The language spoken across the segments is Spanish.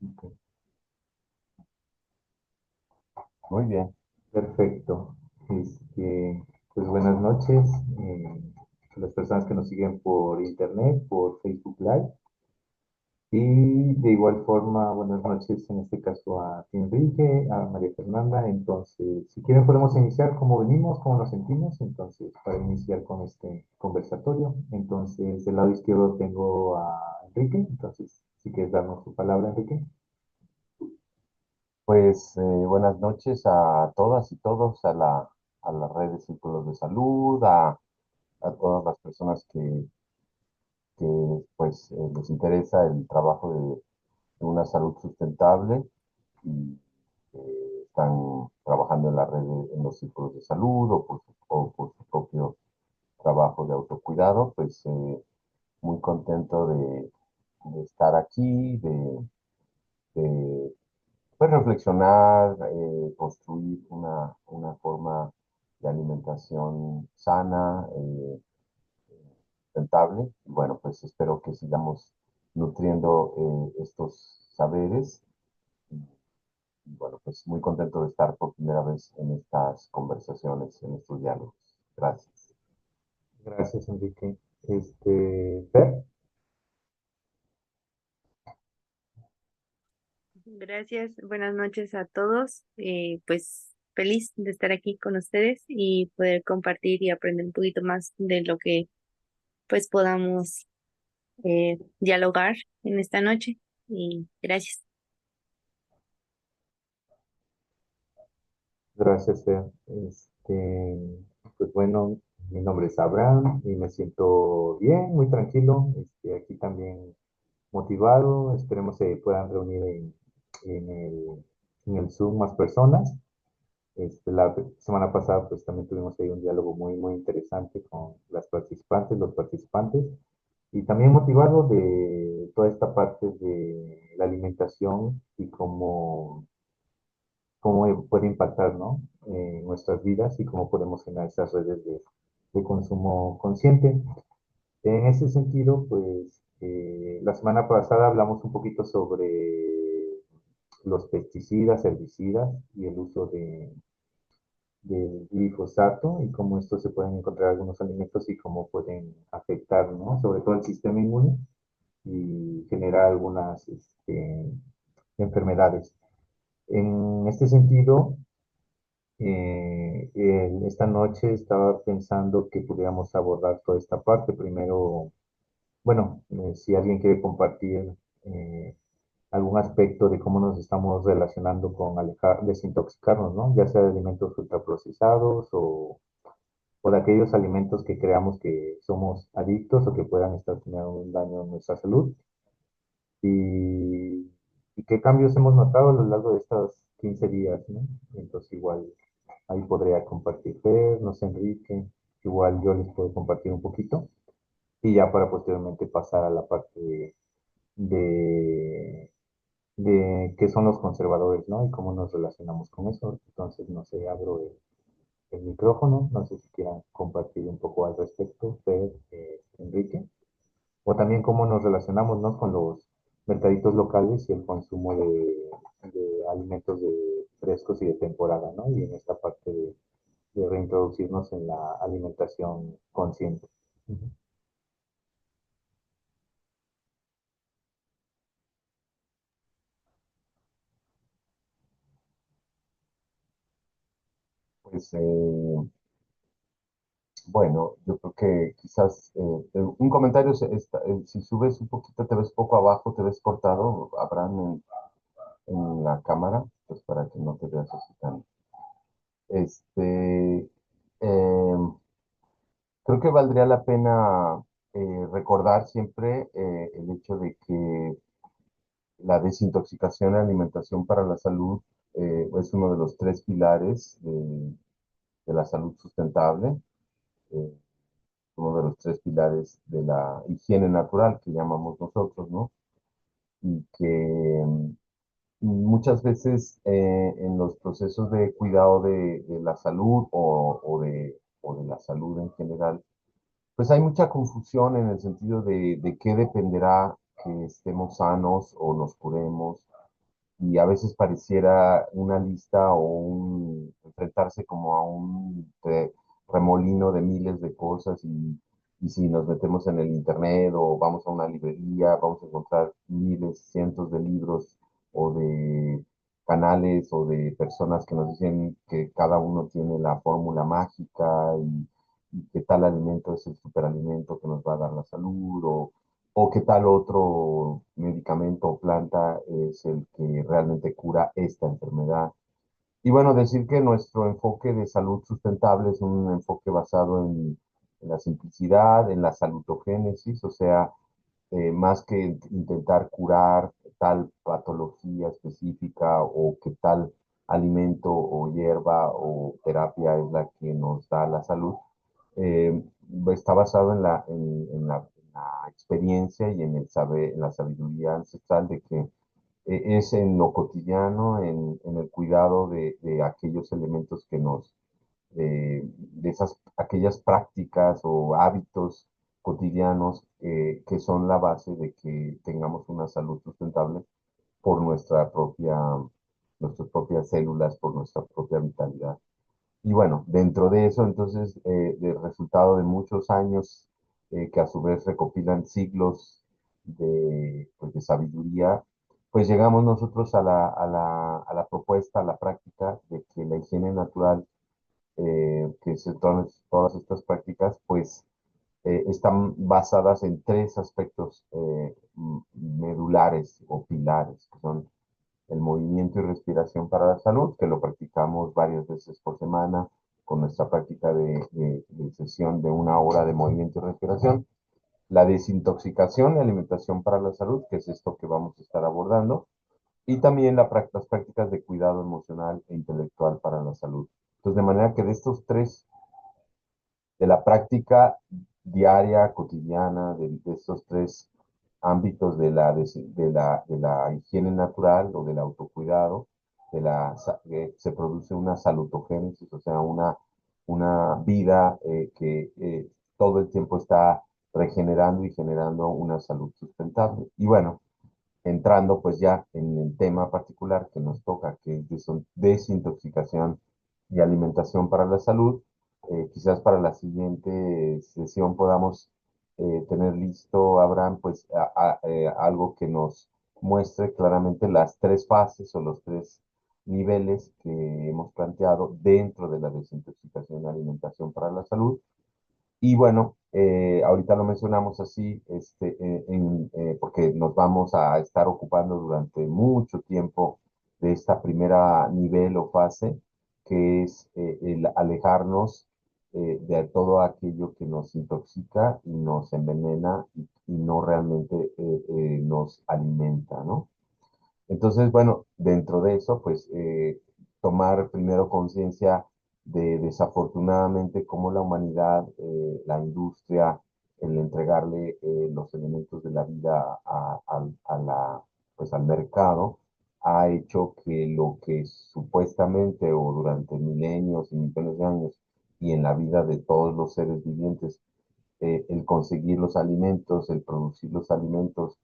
Ok, Muy bien. perfecto. Pues buenas noches a las personas que nos siguen por internet, por Facebook Live. Y de igual forma, buenas noches en este caso a ti, Enrique, a María Fernanda. Entonces, si quieren podemos iniciar cómo venimos, cómo nos sentimos. Entonces, para iniciar con este conversatorio. Entonces, del lado izquierdo tengo a Enrique. Entonces, si quieres darnos tu palabra, Enrique. Pues buenas noches a todas y todos, a la red de círculos de salud, a todas las personas que pues les interesa el trabajo de una salud sustentable y están trabajando en la red, en los círculos de salud o por su propio trabajo de autocuidado, pues muy contento de estar aquí, de pues reflexionar, construir una forma de alimentación sana, rentable. Y bueno, pues espero que sigamos nutriendo estos saberes. Y bueno, pues muy contento de estar por primera vez en estas conversaciones, en estos diálogos. Gracias. Gracias, Enrique. Fer. Gracias, buenas noches a todos. Pues feliz de estar aquí con ustedes y poder compartir y aprender un poquito más de lo que pues podamos dialogar en esta noche. Y gracias. Gracias, Fer. Pues bueno, mi nombre es Abraham y me siento bien, muy tranquilo. Aquí también motivado. Esperemos se puedan reunir en en el Zoom más personas. La semana pasada pues también tuvimos ahí un diálogo muy interesante con las participantes, los participantes, y también motivado de toda esta parte de la alimentación y cómo puede impactar, ¿no? Nuestras vidas y cómo podemos generar esas redes de consumo consciente. En ese sentido, pues la semana pasada hablamos un poquito sobre los pesticidas, herbicidas y el uso del glifosato y cómo estos se pueden encontrar en algunos alimentos y cómo pueden afectar, ¿no? Sobre todo el sistema inmune y generar algunas enfermedades. En este sentido, esta noche estaba pensando que pudiéramos abordar toda esta parte. Primero, bueno, si alguien quiere compartir eh, algún aspecto de cómo nos estamos relacionando con alejar, desintoxicarnos, ¿no? Ya sea de alimentos ultraprocesados o de aquellos alimentos que creamos que somos adictos o que puedan estar teniendo un daño en nuestra salud. Y, y qué cambios hemos notado a lo largo de estos 15 días, ¿no? Entonces igual ahí podría compartir Fer, no sé, Enrique, igual yo les puedo compartir un poquito y ya para posteriormente pasar a la parte de, de qué son los conservadores, ¿no? Y cómo nos relacionamos con eso. Entonces, no sé, abro el micrófono, no sé si quieran compartir un poco al respecto, Fer, Enrique, o también cómo nos relacionamos, ¿no? Con los mercaditos locales y el consumo de alimentos frescos y de temporada, ¿no? Y en esta parte de reintroducirnos en la alimentación consciente. Ujú. Pues bueno, yo creo que quizás un comentario, si subes un poquito, te ves poco abajo, te ves cortado, Abraham, en la cámara, pues para que no te veas así tan. Este, creo que valdría la pena recordar siempre el hecho de que la desintoxicación y alimentación para la salud es uno de los tres pilares de la salud sustentable, eh, uno de los tres pilares de la higiene natural que llamamos nosotros, ¿no? Y que muchas veces en los procesos de cuidado de la salud o de la salud en general, pues hay mucha confusión en el sentido de qué dependerá que estemos sanos o nos curemos y a veces pareciera una lista o enfrentarse como a un remolino de miles de cosas y si nos metemos en el internet o vamos a una librería, vamos a encontrar miles, cientos de libros o de canales o de personas que nos dicen que cada uno tiene la fórmula mágica y que tal alimento es el superalimento que nos va a dar la salud o qué tal otro medicamento o planta es el que realmente cura esta enfermedad. Y bueno, decir que nuestro enfoque de salud sustentable es un enfoque basado en la simplicidad, en la salutogénesis, o sea, más que intentar curar tal patología específica o que tal alimento o hierba o terapia es la que nos da la salud, eh, está basado en la experiencia y en el saber, en la sabiduría ancestral de que es en lo cotidiano, en el cuidado de aquellos elementos que nos, de esas, aquellas prácticas o hábitos cotidianos que son la base de que tengamos una salud sustentable por nuestras propias células, por nuestra propia vitalidad. Y bueno, dentro de eso, entonces, del resultado de muchos años que a su vez recopilan siglos pues, de sabiduría, pues llegamos nosotros a la propuesta, a la práctica de que la higiene natural, que se todas estas prácticas, pues están basadas en tres aspectos medulares o pilares, que son el movimiento y respiración para la salud, que lo practicamos varias veces por semana con nuestra práctica de sesión de 1 hora de movimiento y respiración. La desintoxicación y alimentación para la salud, que es esto que vamos a estar abordando. Y también las prácticas de cuidado emocional e intelectual para la salud. Entonces, de manera que de estos tres, de la práctica diaria, cotidiana, de estos tres ámbitos de la higiene natural o del autocuidado, se produce una salutogénesis, o sea, una vida que todo el tiempo está regenerando y generando una salud sustentable. Y bueno, entrando pues ya en el tema particular que nos toca, que es desintoxicación y alimentación para la salud, quizás para la siguiente sesión podamos tener listo, Abraham, pues algo que nos muestre claramente las tres fases o los tres niveles que hemos planteado dentro de la desintoxicación y alimentación para la salud y bueno, ahorita lo mencionamos así, porque nos vamos a estar ocupando durante mucho tiempo de esta primera nivel o fase, que es el alejarnos de todo aquello que nos intoxica y nos envenena y no realmente nos alimenta, ¿no? Entonces, bueno, dentro de eso, pues tomar primero conciencia de desafortunadamente cómo la humanidad, la industria, el entregarle los elementos de la vida pues, al mercado, ha hecho que lo que supuestamente o durante milenios y millones de años y en la vida de todos los seres vivientes, el conseguir los alimentos, el producir los alimentos,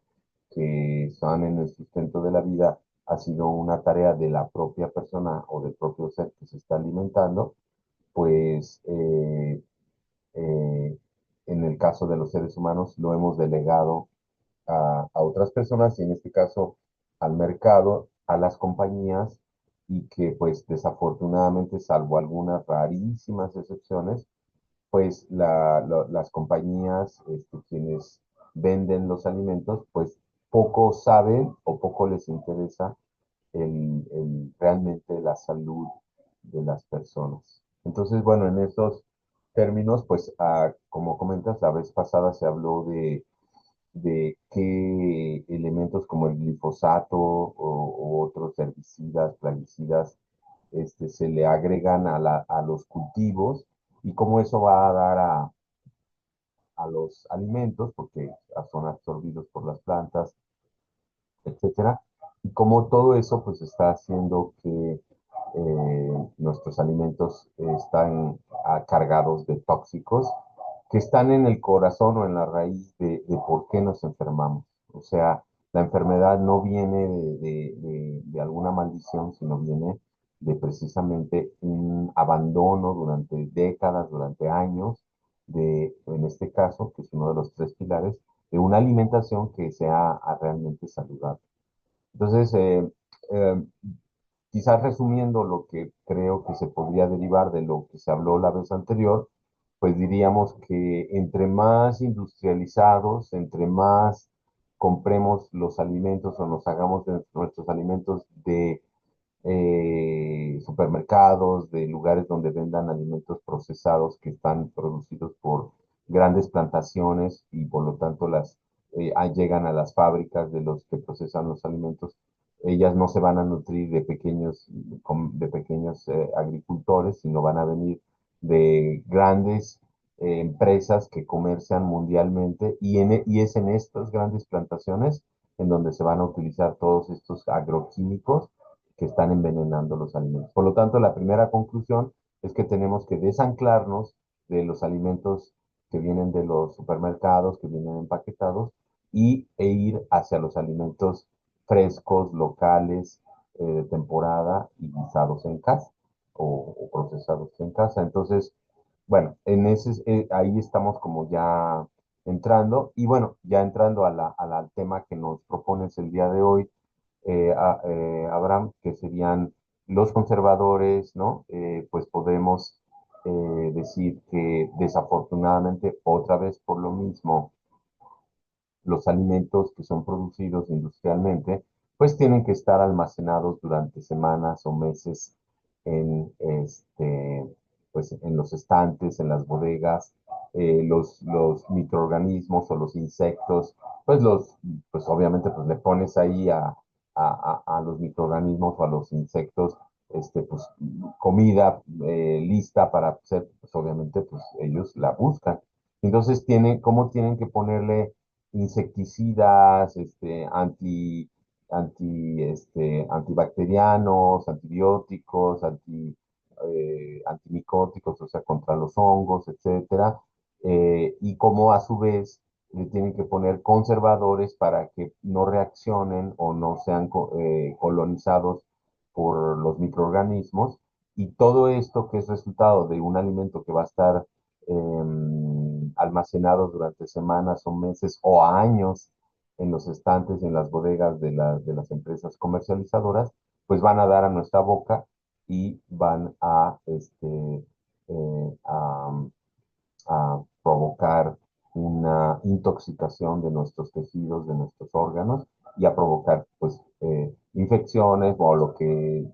que están en el sustento de la vida ha sido una tarea de la propia persona o del propio ser que se está alimentando, pues eh, en el caso de los seres humanos lo hemos delegado a otras personas y en este caso al mercado, a las compañías y que pues desafortunadamente, salvo algunas rarísimas excepciones, pues las compañías, quienes venden los alimentos, pues poco saben o poco les interesa realmente la salud de las personas. Entonces, bueno, en estos términos, pues como comentas, la vez pasada se habló de qué elementos como el glifosato o otros herbicidas, plaguicidas, se le agregan a los cultivos y cómo eso va a dar a los alimentos, porque son absorbidos por las plantas, etcétera, y cómo todo eso pues está haciendo que nuestros alimentos están cargados de tóxicos que están en el corazón o en la raíz de por qué nos enfermamos. O sea, La enfermedad no viene de alguna maldición, sino viene de precisamente un abandono durante décadas, durante años, en este caso, que es uno de los tres pilares, de una alimentación que sea realmente saludable. Entonces, eh, quizás resumiendo lo que creo que se podría derivar de lo que se habló la vez anterior, pues diríamos que entre más industrializados, entre más compremos los alimentos o nos hagamos de nuestros alimentos de supermercados, de lugares donde vendan alimentos procesados que están producidos por grandes plantaciones y por lo tanto llegan a las fábricas de los que procesan los alimentos. Ellas no se van a nutrir de pequeños agricultores, sino van a venir de grandes empresas que comercian mundialmente y es en estas grandes plantaciones en donde se van a utilizar todos estos agroquímicos que están envenenando los alimentos. Por lo tanto, la primera conclusión es que tenemos que desanclarnos de los alimentos que vienen de los supermercados, que vienen empaquetados, e ir hacia los alimentos frescos, locales, de temporada y guisados en casa o procesados en casa. Entonces, bueno, ahí estamos como ya entrando y bueno, ya entrando al tema que nos propones el día de hoy, Abraham, que serían los conservadores, ¿no? Pues podemos decir que desafortunadamente, otra vez por lo mismo, los alimentos que son producidos industrialmente, pues tienen que estar almacenados durante semanas o meses en, pues, en los estantes, en las bodegas. Los microorganismos o los insectos, pues pues obviamente pues le pones ahí a los microorganismos o a los insectos, pues comida lista para ser, pues obviamente pues ellos la buscan. Entonces ¿cómo tienen que ponerle insecticidas, antibacterianos, antibióticos, antimicóticos, o sea, contra los hongos, etcétera, y cómo a su vez le tienen que poner conservadores para que no reaccionen o no sean colonizados por los microorganismos, y todo esto que es resultado de un alimento que va a estar almacenados durante semanas o meses o años en los estantes y en las bodegas de las empresas comercializadoras, pues van a dar a nuestra boca y van a provocar una intoxicación de nuestros tejidos, de nuestros órganos y a provocar pues infecciones o lo que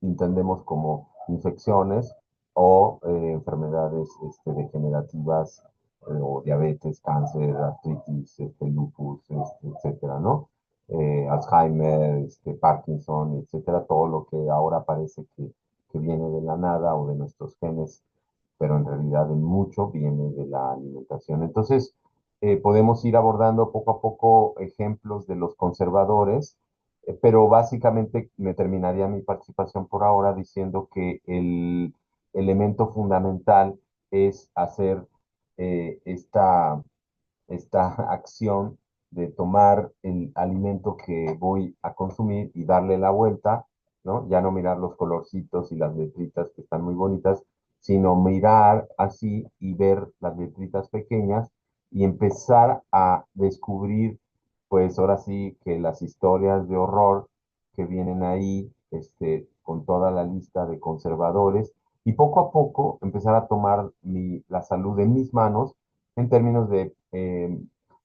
entendemos como infecciones o enfermedades degenerativas o diabetes, cáncer, artritis, lupus, etcétera, ¿no? Alzheimer, Parkinson, etcétera, todo lo que ahora parece que viene de la nada o de nuestros genes, pero en realidad en mucho viene de la alimentación. Entonces, podemos ir abordando poco a poco ejemplos de los conservadores, pero básicamente me terminaría mi participación por ahora diciendo que el elemento fundamental es hacer esta acción de tomar el alimento que voy a consumir y darle la vuelta, ¿no? Ya no mirar los colorcitos y las letritas que están muy bonitas, sino mirar así y ver las letritas pequeñas y empezar a descubrir, pues ahora sí que las historias de horror que vienen ahí, con toda la lista de conservadores, y poco a poco empezar a tomar la salud en mis manos en términos de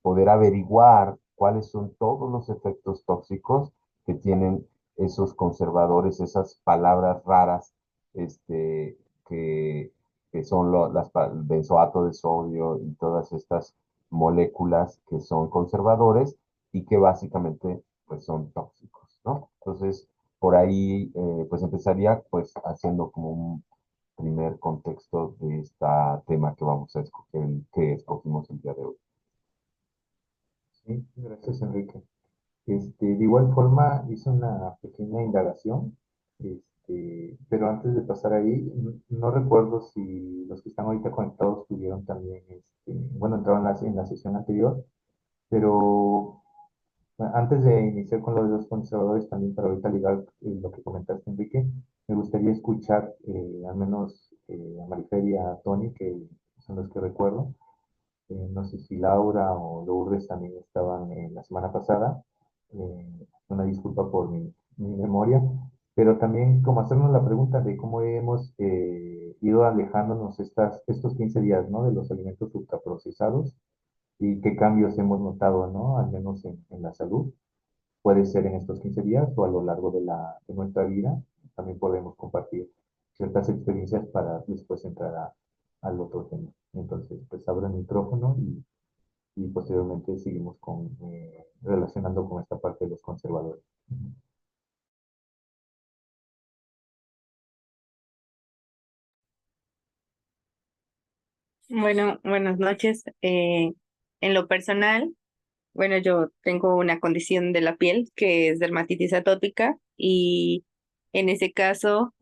poder averiguar cuáles son todos los efectos tóxicos que tienen esos conservadores, esas palabras raras, que, que son benzoato de sodio y todas estas moléculas que son conservadores y que básicamente pues son tóxicos, ¿no? Entonces, por ahí pues empezaría pues haciendo como un primer contexto de este tema que vamos a escoger, que escogimos el día de hoy. Sí, gracias, Enrique. De igual forma, hice una pequeña indagación, pero antes de pasar ahí, no recuerdo si los que están ahorita conectados tuvieron también, bueno, entraron en la sesión anterior, pero Antes de iniciar con lo de los conservadores, también para ahorita ligar lo que comentaste, Enrique, me gustaría escuchar al menos a Marifer y a Tony, que son los que recuerdo. No sé si Laura o Lourdes también estaban la semana pasada. Una disculpa por mi memoria, pero también como hacernos la pregunta de cómo hemos ido alejándonos estos 15 días, ¿no? De los alimentos ultraprocesados y qué cambios hemos notado, ¿no? Al menos en la salud. Puede ser en estos 15 días o a lo largo de nuestra vida. También podemos compartir ciertas experiencias para después entrar al otro tema. Entonces, pues abro el micrófono y posteriormente seguimos relacionando con esta parte de los conservadores. Bueno, buenas noches. En lo personal, bueno, yo tengo una condición de la piel que es dermatitis atópica y en ese caso,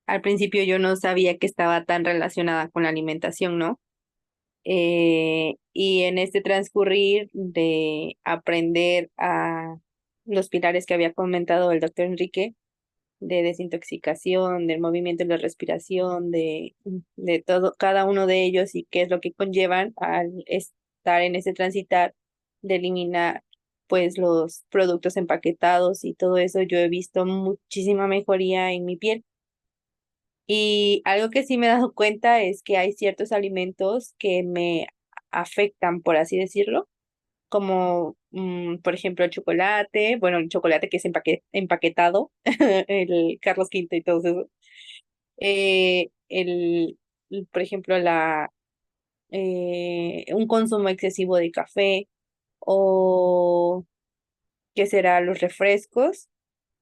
al principio yo no sabía que estaba tan relacionada con la alimentación, ¿no? Y en este transcurrir de aprender a los pilares que había comentado el doctor Enrique, de desintoxicación, del movimiento y la respiración, de todo, cada uno de ellos y qué es lo que conllevan al estar en ese transitar, de eliminar pues los productos empaquetados y todo eso, yo he visto muchísima mejoría en mi piel. Y algo que sí me he dado cuenta es que hay ciertos alimentos que me afectan, por así decirlo, como por ejemplo el chocolate, bueno, el chocolate que es empaquetado, el Carlos Quinto y todo eso. Eh, el, por ejemplo, un consumo excesivo de café o qué será los refrescos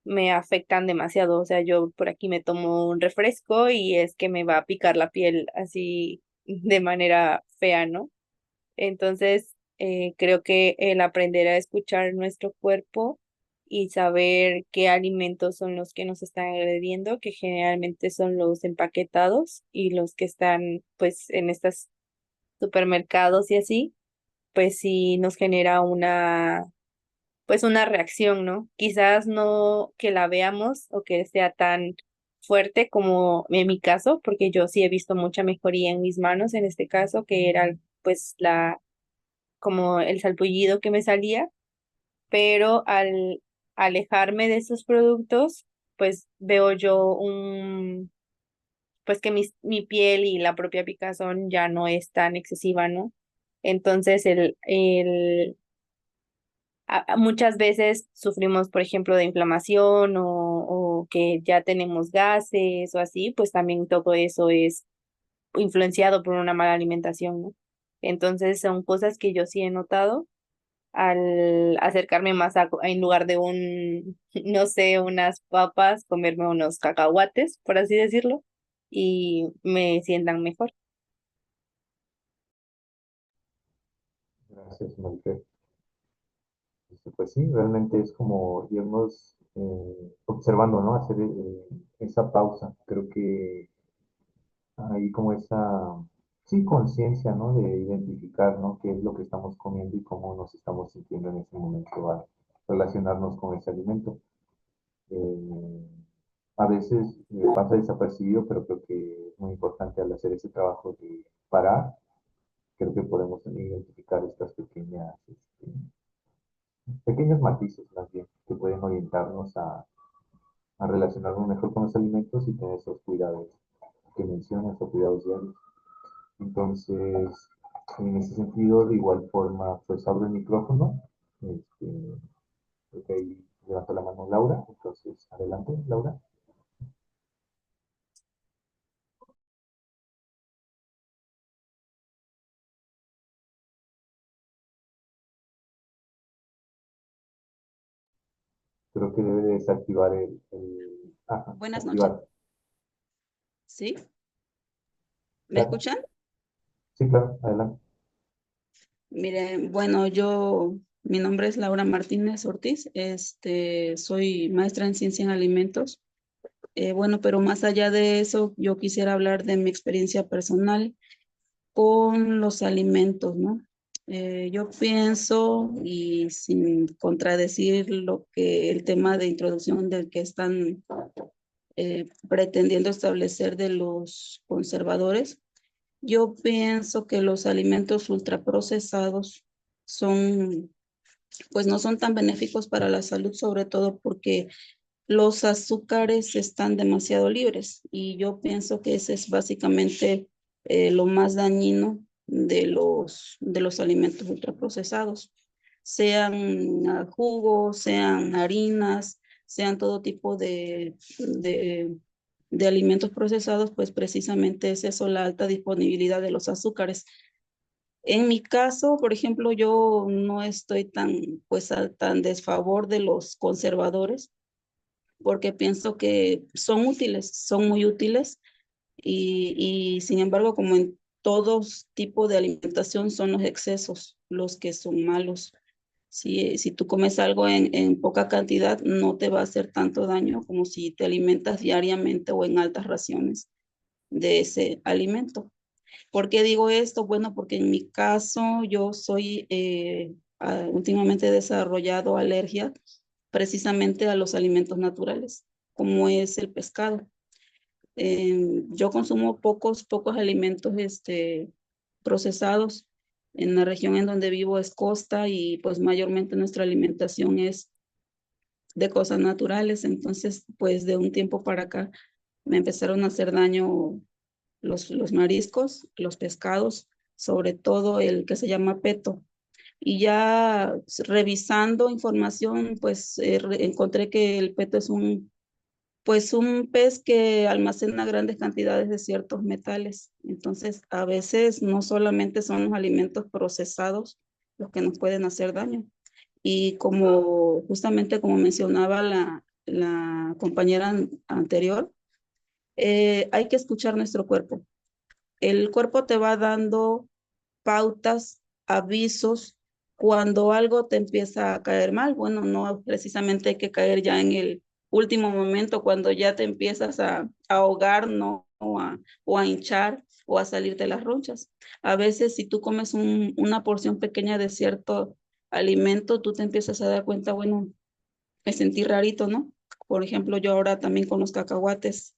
me afectan demasiado. O sea, yo por aquí me tomo un refresco y es que me va a picar la piel así de manera fea, ¿no? Entonces, creo que el aprender a escuchar nuestro cuerpo y saber qué alimentos son los que nos están agrediendo, que generalmente son los empaquetados y los que están pues en estos supermercados y así, pues sí nos genera una reacción, ¿no? Quizás no que la veamos o que sea tan fuerte como en mi caso, porque yo sí he visto mucha mejoría en mis manos en este caso, que era pues como el salpullido que me salía, pero al alejarme de esos productos, pues veo yo pues que mi piel y la propia picazón ya no es tan excesiva, ¿no? Entonces, muchas veces sufrimos, por ejemplo, de inflamación o que ya tenemos gases o así, pues también todo eso es influenciado por una mala alimentación, ¿no? Entonces, son cosas que yo sí he notado al acercarme más en lugar de no sé, unas papas, comerme unos cacahuates, por así decirlo, y me sientan mejor. Gracias, Marifer. Pues sí, realmente es como irnos observando, ¿no? Hacer esa pausa. Creo que hay como esa, sí, conciencia, ¿no? De identificar, ¿no? Qué es lo que estamos comiendo y cómo nos estamos sintiendo en ese momento al relacionarnos con ese alimento. Eh, a veces pasa desapercibido, pero creo que es muy importante al hacer ese trabajo de parar. Creo que podemos identificar estas pequeños matices más bien que pueden orientarnos a relacionarnos mejor con los alimentos y tener esos cuidados que mencionas o cuidados diarios. Entonces, en ese sentido, de igual forma, pues abro el micrófono. Este, creo que ahí levanta la mano Laura. Entonces, adelante, Laura. Creo que debe de desactivar ajá, Buenas noches. activar. ¿Sí? ¿Me Claro. escuchan? Sí, claro, adelante. Mire, bueno, mi nombre es Laura Martínez Ortiz, soy maestra en ciencia en alimentos. Bueno, pero más allá de eso, yo quisiera hablar de mi experiencia personal con los alimentos, ¿no? Yo pienso, y sin contradecir lo que el tema de introducción del que están pretendiendo establecer de los conservadores, yo pienso que los alimentos ultraprocesados son, pues no son tan benéficos para la salud, sobre todo porque los azúcares están demasiado libres y yo pienso que ese es básicamente lo más dañino de los alimentos ultraprocesados, sean jugos, sean harinas, sean todo tipo de alimentos procesados, pues precisamente es eso, la alta disponibilidad de los azúcares. En mi caso, por ejemplo, yo no estoy tan, pues, tan desfavor de los conservadores porque pienso que son útiles, son muy útiles y sin embargo, como en todos tipos de alimentación, son los excesos los que son malos. Si tú comes algo en poca cantidad, no te va a hacer tanto daño como si te alimentas diariamente o en altas raciones de ese alimento. ¿Por qué digo esto? Bueno, porque en mi caso yo soy, últimamente he desarrollado alergia precisamente a los alimentos naturales, como es el pescado. Yo consumo pocos alimentos procesados. En la región en donde vivo es costa y pues mayormente nuestra alimentación es de cosas naturales. Entonces, pues de un tiempo para acá me empezaron a hacer daño los mariscos, los pescados, sobre todo el que se llama peto. Y ya revisando información, pues encontré que el peto es pues un pez que almacena grandes cantidades de ciertos metales. Entonces, a veces no solamente son los alimentos procesados los que nos pueden hacer daño. Y como justamente como mencionaba la compañera anterior, hay que escuchar nuestro cuerpo. El cuerpo te va dando pautas, avisos, cuando algo te empieza a caer mal. Bueno, no precisamente hay que caer ya en el último momento, cuando ya te empiezas a ahogar, ¿no? O a hinchar o a salirte las ronchas. A veces, si tú comes una porción pequeña de cierto alimento, tú te empiezas a dar cuenta, bueno, me sentí rarito, ¿no? Por ejemplo, yo ahora también con los cacahuates,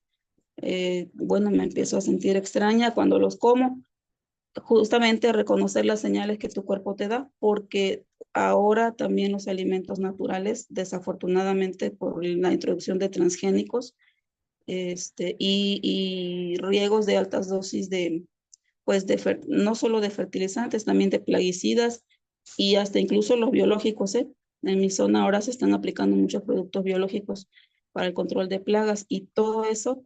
bueno, me empiezo a sentir extraña cuando los como, justamente reconocer las señales que tu cuerpo te da, porque ahora también los alimentos naturales, desafortunadamente por la introducción de transgénicos, y riegos de altas dosis pues no solo de fertilizantes, también de plaguicidas y hasta incluso los biológicos, ¿eh? En mi zona ahora se están aplicando muchos productos biológicos para el control de plagas y todo eso,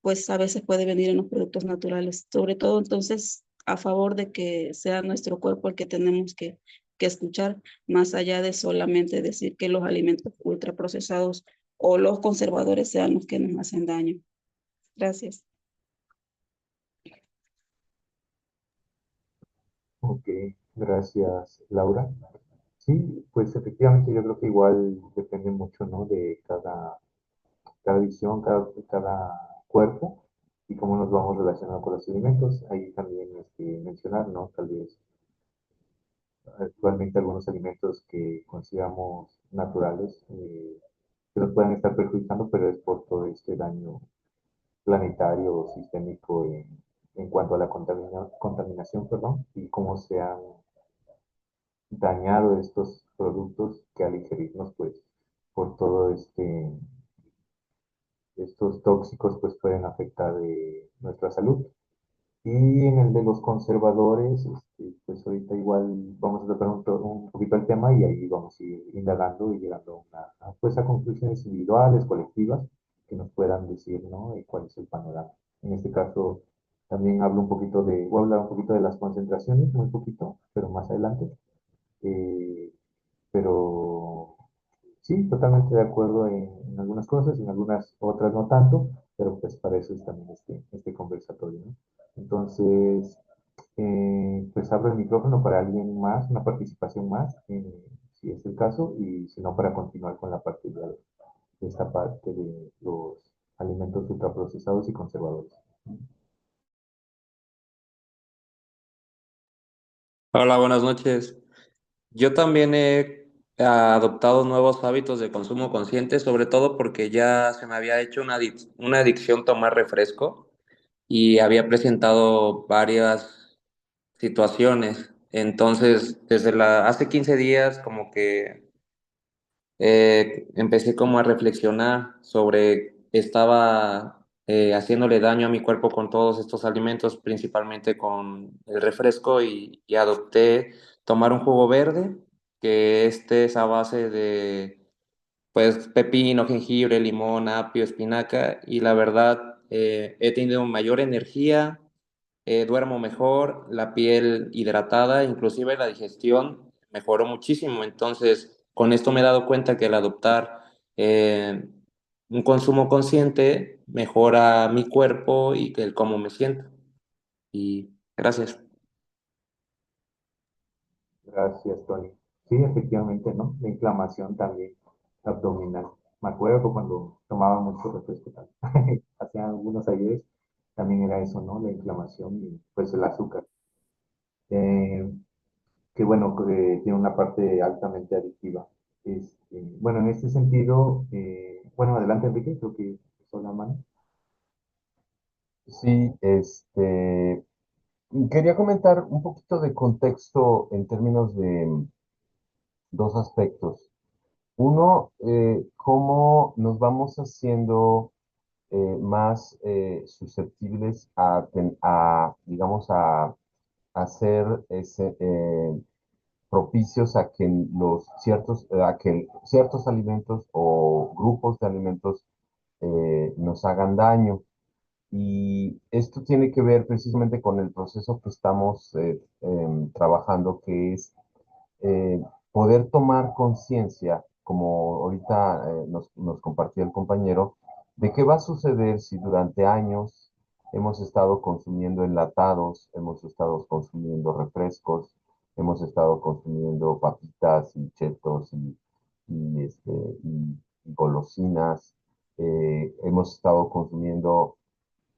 pues a veces puede venir en los productos naturales. Sobre todo entonces a favor de que sea nuestro cuerpo el que tenemos que escuchar, más allá de solamente decir que los alimentos ultraprocesados o los conservadores sean los que nos hacen daño. Gracias. Ok, gracias, Laura. Sí, pues efectivamente yo creo que igual depende mucho, ¿no? De cada visión, cada cuerpo y cómo nos vamos relacionando con los alimentos. Ahí también mencionar, ¿no? Tal vez actualmente algunos alimentos que consideramos naturales que nos pueden estar perjudicando, pero es por todo este daño planetario o sistémico en cuanto a la contaminación, perdón, y cómo se han dañado estos productos que al ingerirnos, pues, por todo estos tóxicos, pues pueden afectar nuestra salud. Y en el de los conservadores, pues ahorita igual vamos a tratar un poquito el tema y ahí vamos a ir indagando y llegando pues a conclusiones individuales, colectivas, que nos puedan decir, ¿no? Cuál es el panorama. En este caso, también voy a hablar un poquito de las concentraciones, muy poquito, pero más adelante. Eh, pero sí, totalmente de acuerdo en algunas cosas y en algunas otras no tanto, pero pues para eso es también este conversatorio, ¿no? Entonces, pues abro el micrófono para alguien más, una participación más, si es el caso, y si no, para continuar con la parte de esta parte de los alimentos ultraprocesados y conservadores. Hola, buenas noches. Yo también he adoptado nuevos hábitos de consumo consciente, sobre todo porque ya se me había hecho una adicción tomar refresco y había presentado varias situaciones. Entonces, hace 15 días como que empecé como a reflexionar sobre estaba haciéndole daño a mi cuerpo con todos estos alimentos, principalmente con el refresco y adopté tomar un jugo verde, que este es a base de pues pepino, jengibre, limón, apio, espinaca y la verdad he tenido mayor energía, duermo mejor, la piel hidratada, inclusive la digestión mejoró muchísimo. Entonces, con esto me he dado cuenta que el adoptar un consumo consciente mejora mi cuerpo y el cómo me siento. Y gracias. Gracias, Tony. Sí, efectivamente, ¿no? La inflamación también abdominal. Me acuerdo cuando tomaba mucho refresco también. Hace algunos ayeres también era eso, ¿no? La inflamación y pues el azúcar. Eh, que bueno, que tiene una parte altamente adictiva. Bueno, en este sentido, bueno, adelante Enrique, creo que son la mano. Sí, y quería comentar un poquito de contexto en términos de dos aspectos. Uno, cómo nos vamos haciendo más susceptibles digamos, a ser propicios a que a que ciertos alimentos o grupos de alimentos nos hagan daño. Y esto tiene que ver precisamente con el proceso que estamos trabajando, que es eh, poder tomar conciencia, como ahorita nos compartía el compañero, de qué va a suceder si durante años hemos estado consumiendo enlatados, hemos estado consumiendo refrescos, hemos estado consumiendo papitas y chetos y, este, y golosinas, hemos estado consumiendo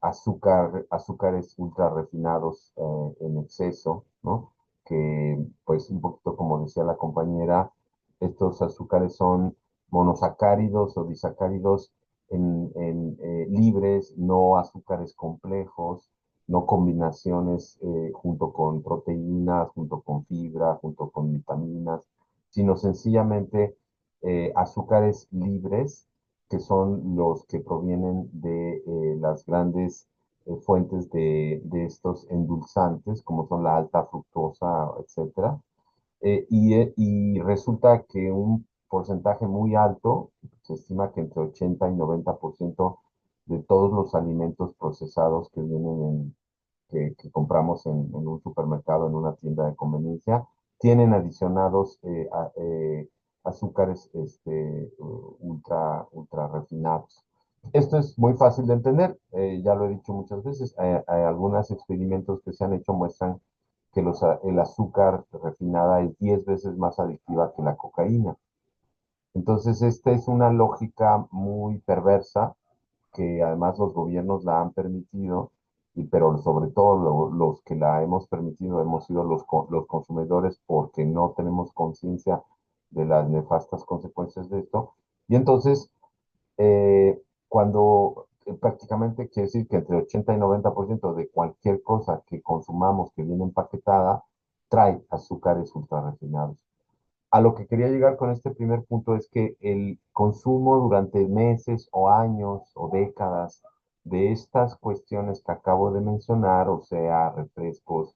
azúcares ultra refinados en exceso, ¿no? Que, pues, un poquito como decía la compañera, estos azúcares son monosacáridos o disacáridos libres, no azúcares complejos, no combinaciones junto con proteínas, junto con fibra, junto con vitaminas, sino sencillamente azúcares libres que son los que provienen de las grandes fuentes de estos endulzantes, como son la alta fructosa, etcétera. Y resulta que un porcentaje muy alto, se estima que entre 80 y 90% de todos los alimentos procesados que que compramos en un supermercado, en una tienda de conveniencia, tienen adicionados azúcares ultra refinados. Esto es muy fácil de entender, ya lo he dicho muchas veces, hay algunos experimentos que se han hecho muestran que el azúcar refinada es 10 veces más adictiva que la cocaína. Entonces, esta es una lógica muy perversa que además los gobiernos la han permitido, pero sobre todo los que la hemos permitido hemos sido los consumidores porque no tenemos conciencia de las nefastas consecuencias de esto. Y entonces, cuando prácticamente quiere decir que entre 80 y 90% de cualquier cosa que consumamos que viene empaquetada trae azúcares ultra refinados. A lo que quería llegar con este primer punto es que el consumo durante meses o años o décadas de estas cuestiones que acabo de mencionar, o sea, refrescos,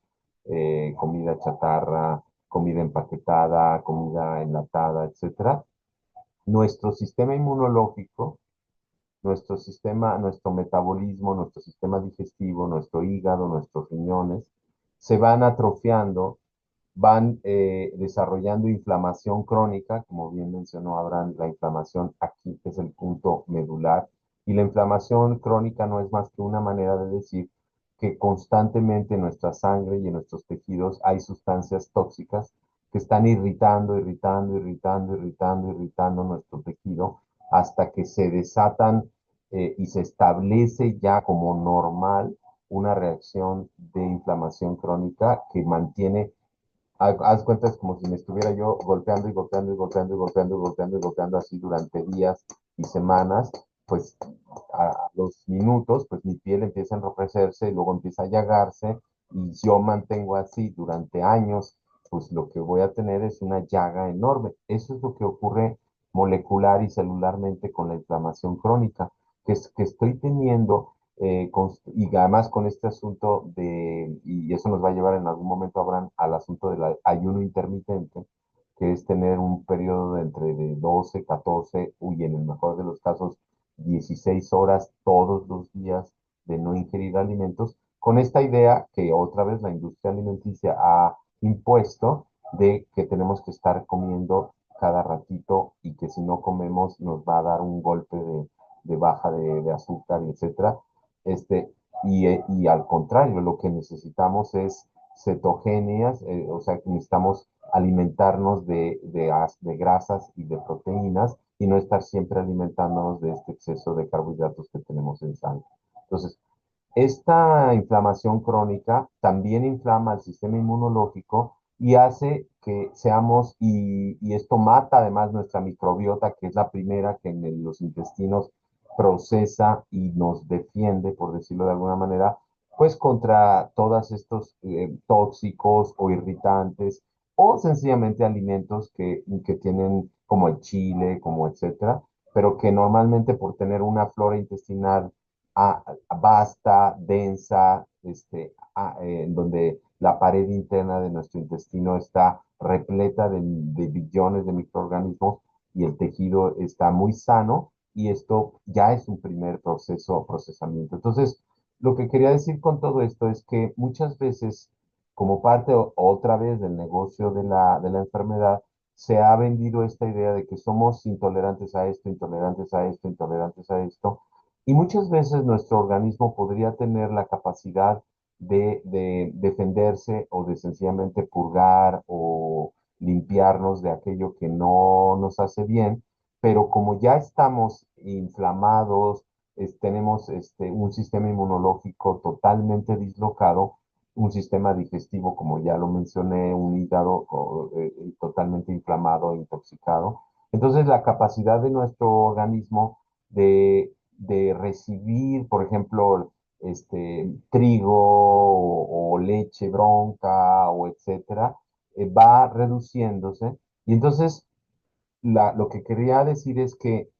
comida chatarra, comida empaquetada, comida enlatada, etcétera, nuestro sistema inmunológico, nuestro metabolismo, nuestro sistema digestivo, nuestro hígado, nuestros riñones, se van atrofiando, van desarrollando inflamación crónica, como bien mencionó Abraham, la inflamación aquí es el punto medular, y la inflamación crónica no es más que una manera de decir que constantemente en nuestra sangre y en nuestros tejidos hay sustancias tóxicas que están irritando nuestro tejido hasta que se desatan y se establece ya como normal una reacción de inflamación crónica que mantiene Haz cuenta, es como si me estuviera yo golpeando y golpeando y golpeando y golpeando y golpeando y golpeando así durante días y semanas, pues a los minutos, pues mi piel empieza a enrojecerse y luego empieza a llagarse y yo mantengo así durante años, pues lo que voy a tener es una llaga enorme. Eso es lo que ocurre molecular y celularmente con la inflamación crónica, que estoy teniendo y además con este asunto y eso nos va a llevar en algún momento, Abraham, al asunto del ayuno intermitente, que es tener un periodo de entre de 12, 14, y en el mejor de los casos, 16 horas todos los días de no ingerir alimentos, con esta idea que otra vez la industria alimenticia ha impuesto de que tenemos que estar comiendo cada ratito y que si no comemos nos va a dar un golpe de baja de azúcar, etcétera. Este, y al contrario, lo que necesitamos es cetogenias, o sea, que necesitamos alimentarnos de grasas y de proteínas y no estar siempre alimentándonos de este exceso de carbohidratos que tenemos en sangre. Entonces, esta inflamación crónica también inflama el sistema inmunológico y hace que seamos, y esto mata además nuestra microbiota, que es la primera que en los intestinos procesa y nos defiende, por decirlo de alguna manera, pues contra todos estos tóxicos o irritantes o sencillamente alimentos que tienen como el chile, como etcétera, pero que normalmente por tener una flora intestinal vasta, densa, en donde la pared interna de nuestro intestino está repleta de billones de microorganismos y el tejido está muy sano y esto ya es un primer procesamiento. Entonces, lo que quería decir con todo esto es que muchas veces, como parte otra vez del negocio de la enfermedad, se ha vendido esta idea de que somos intolerantes a esto, intolerantes a esto, intolerantes a esto, y muchas veces nuestro organismo podría tener la capacidad de defenderse o de sencillamente purgar o limpiarnos de aquello que no nos hace bien, pero como ya estamos inflamados, tenemos un sistema inmunológico totalmente dislocado, un sistema digestivo, como ya lo mencioné, un hígado totalmente inflamado e intoxicado. Entonces, la capacidad de nuestro organismo de recibir, por ejemplo, trigo o leche bronca o etcétera, va reduciéndose. Y entonces lo que quería decir es que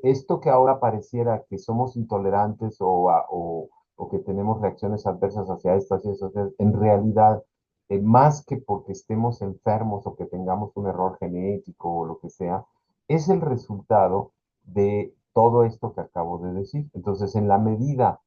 esto que ahora pareciera que somos intolerantes o que tenemos reacciones adversas hacia estas y esas, en realidad, más que porque estemos enfermos o que tengamos un error genético o lo que sea, es el resultado de todo esto que acabo de decir. Entonces, en la medida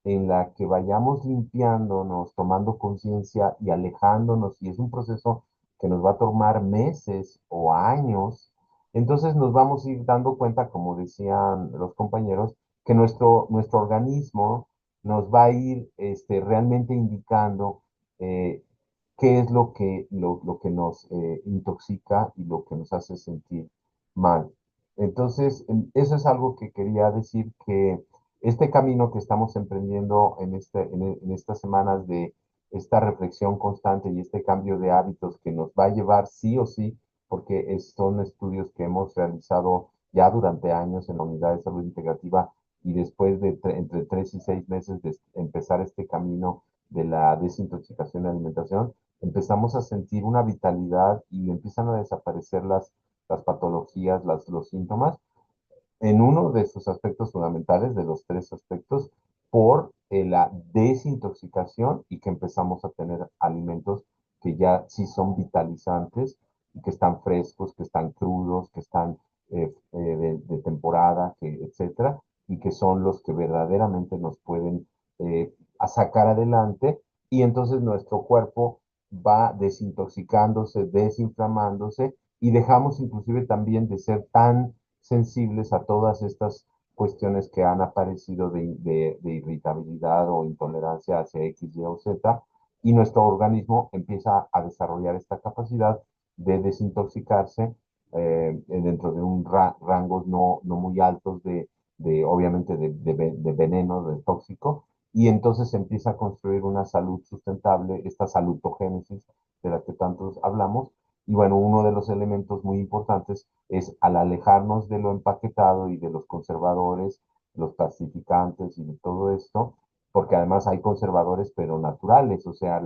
en la que vayamos limpiándonos, tomando conciencia y alejándonos, y es un proceso que nos va a tomar meses o años, entonces nos vamos a ir dando cuenta, como decían los compañeros, que nuestro organismo nos va a ir realmente indicando eh, qué es lo que nos intoxica y lo que nos hace sentir mal. Entonces, eso es algo que quería decir que este camino que estamos emprendiendo en estas semanas de esta reflexión constante y este cambio de hábitos que nos va a llevar sí o sí, porque son estudios que hemos realizado ya durante años en la Unidad de Salud Integrativa y después de entre 3 y 6 meses de empezar este camino de la desintoxicación y alimentación, empezamos a sentir una vitalidad y empiezan a desaparecer las patologías, los síntomas en uno de sus aspectos fundamentales, de los tres aspectos, por la desintoxicación y que empezamos a tener alimentos que ya sí son vitalizantes y que están frescos, que están crudos, que están de temporada, etcétera, y que son los que verdaderamente nos pueden a sacar adelante y entonces nuestro cuerpo va desintoxicándose, desinflamándose y dejamos inclusive también de ser tan sensibles a todas estas cuestiones que han aparecido de irritabilidad o intolerancia hacia X, Y o Z, y nuestro organismo empieza a desarrollar esta capacidad de desintoxicarse dentro de un rangos no muy altos obviamente, de veneno, de tóxico, y entonces empieza a construir una salud sustentable, esta salutogénesis de la que tantos hablamos. Y bueno, uno de los elementos muy importantes es al alejarnos de lo empaquetado y de los conservadores, los plastificantes y de todo esto, porque además hay conservadores pero naturales, o sea,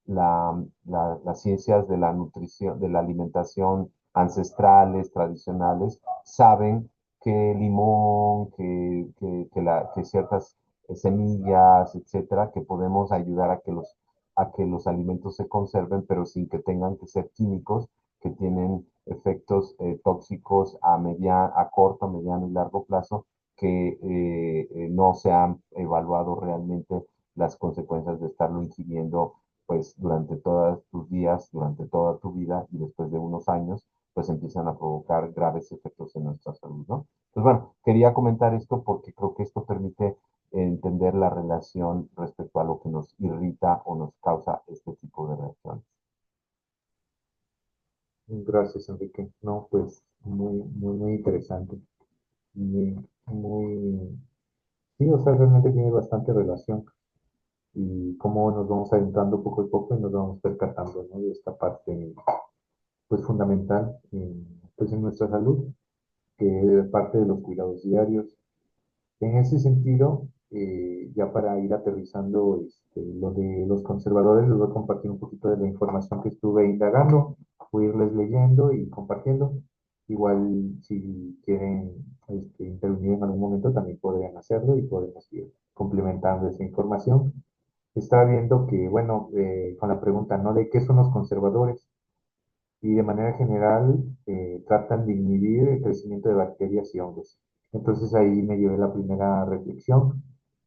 las ciencias de la nutrición, de la alimentación ancestrales, tradicionales, saben que limón, que ciertas semillas, etcétera, que podemos ayudar a que los alimentos se conserven, pero sin que tengan que ser químicos que tienen efectos tóxicos a corto, mediano y largo plazo que no se han evaluado realmente las consecuencias de estarlo ingiriendo pues durante todos tus días, durante toda tu vida y después de unos años, pues empiezan a provocar graves efectos en nuestra salud, ¿no? Pues bueno, quería comentar esto porque creo que esto permite entender la relación respecto a lo que nos irrita o nos causa este tipo de reacciones. Gracias, Enrique. No, pues muy interesante. Muy, muy, sí, o sea, realmente tiene bastante relación y cómo nos vamos adentrando poco a poco y nos vamos percatando, ¿no? De esta parte, pues, fundamental, pues, en nuestra salud, que es parte de los cuidados diarios. En ese sentido, ya para ir aterrizando lo de los conservadores, les voy a compartir un poquito de la información que estuve indagando, voy a irles leyendo y compartiendo. Igual, si quieren intervenir en algún momento, también podrían hacerlo y podemos ir complementando esa información. Estaba viendo que, bueno, con la pregunta, ¿no? ¿De qué son los conservadores? Y de manera general tratan de inhibir el crecimiento de bacterias y hongos. Entonces ahí me llevé la primera reflexión,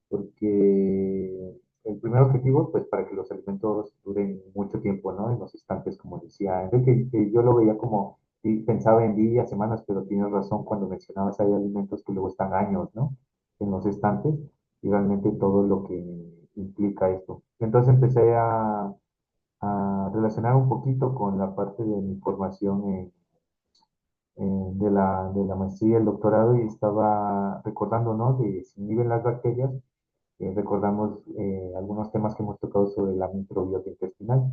porque el primer objetivo, pues para que los alimentos duren mucho tiempo, ¿no? En los estantes, como decía Enrique, que yo lo veía como, y pensaba en días, semanas, pero tienes razón cuando mencionabas, hay alimentos que luego están años, ¿no? En los estantes, y realmente todo lo que implica esto. Entonces empecé a relacionar un poquito con la parte de mi formación de la maestría y el doctorado y estaba recordando, ¿no? De si viven las bacterias, recordamos algunos temas que hemos tocado sobre la microbiota intestinal.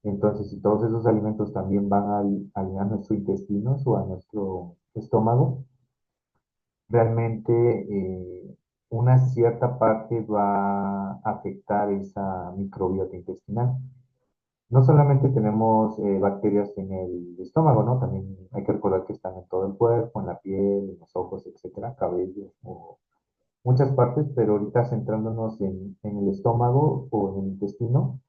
Entonces, si todos esos alimentos también van a nuestro intestino o a nuestro estómago, realmente una cierta parte va a afectar esa microbiota intestinal. No solamente tenemos bacterias en el estómago, ¿no? También hay que recordar que están en todo el cuerpo, en la piel, en los ojos, etcétera, cabello, o muchas partes, pero ahorita centrándonos en el estómago o en el intestino,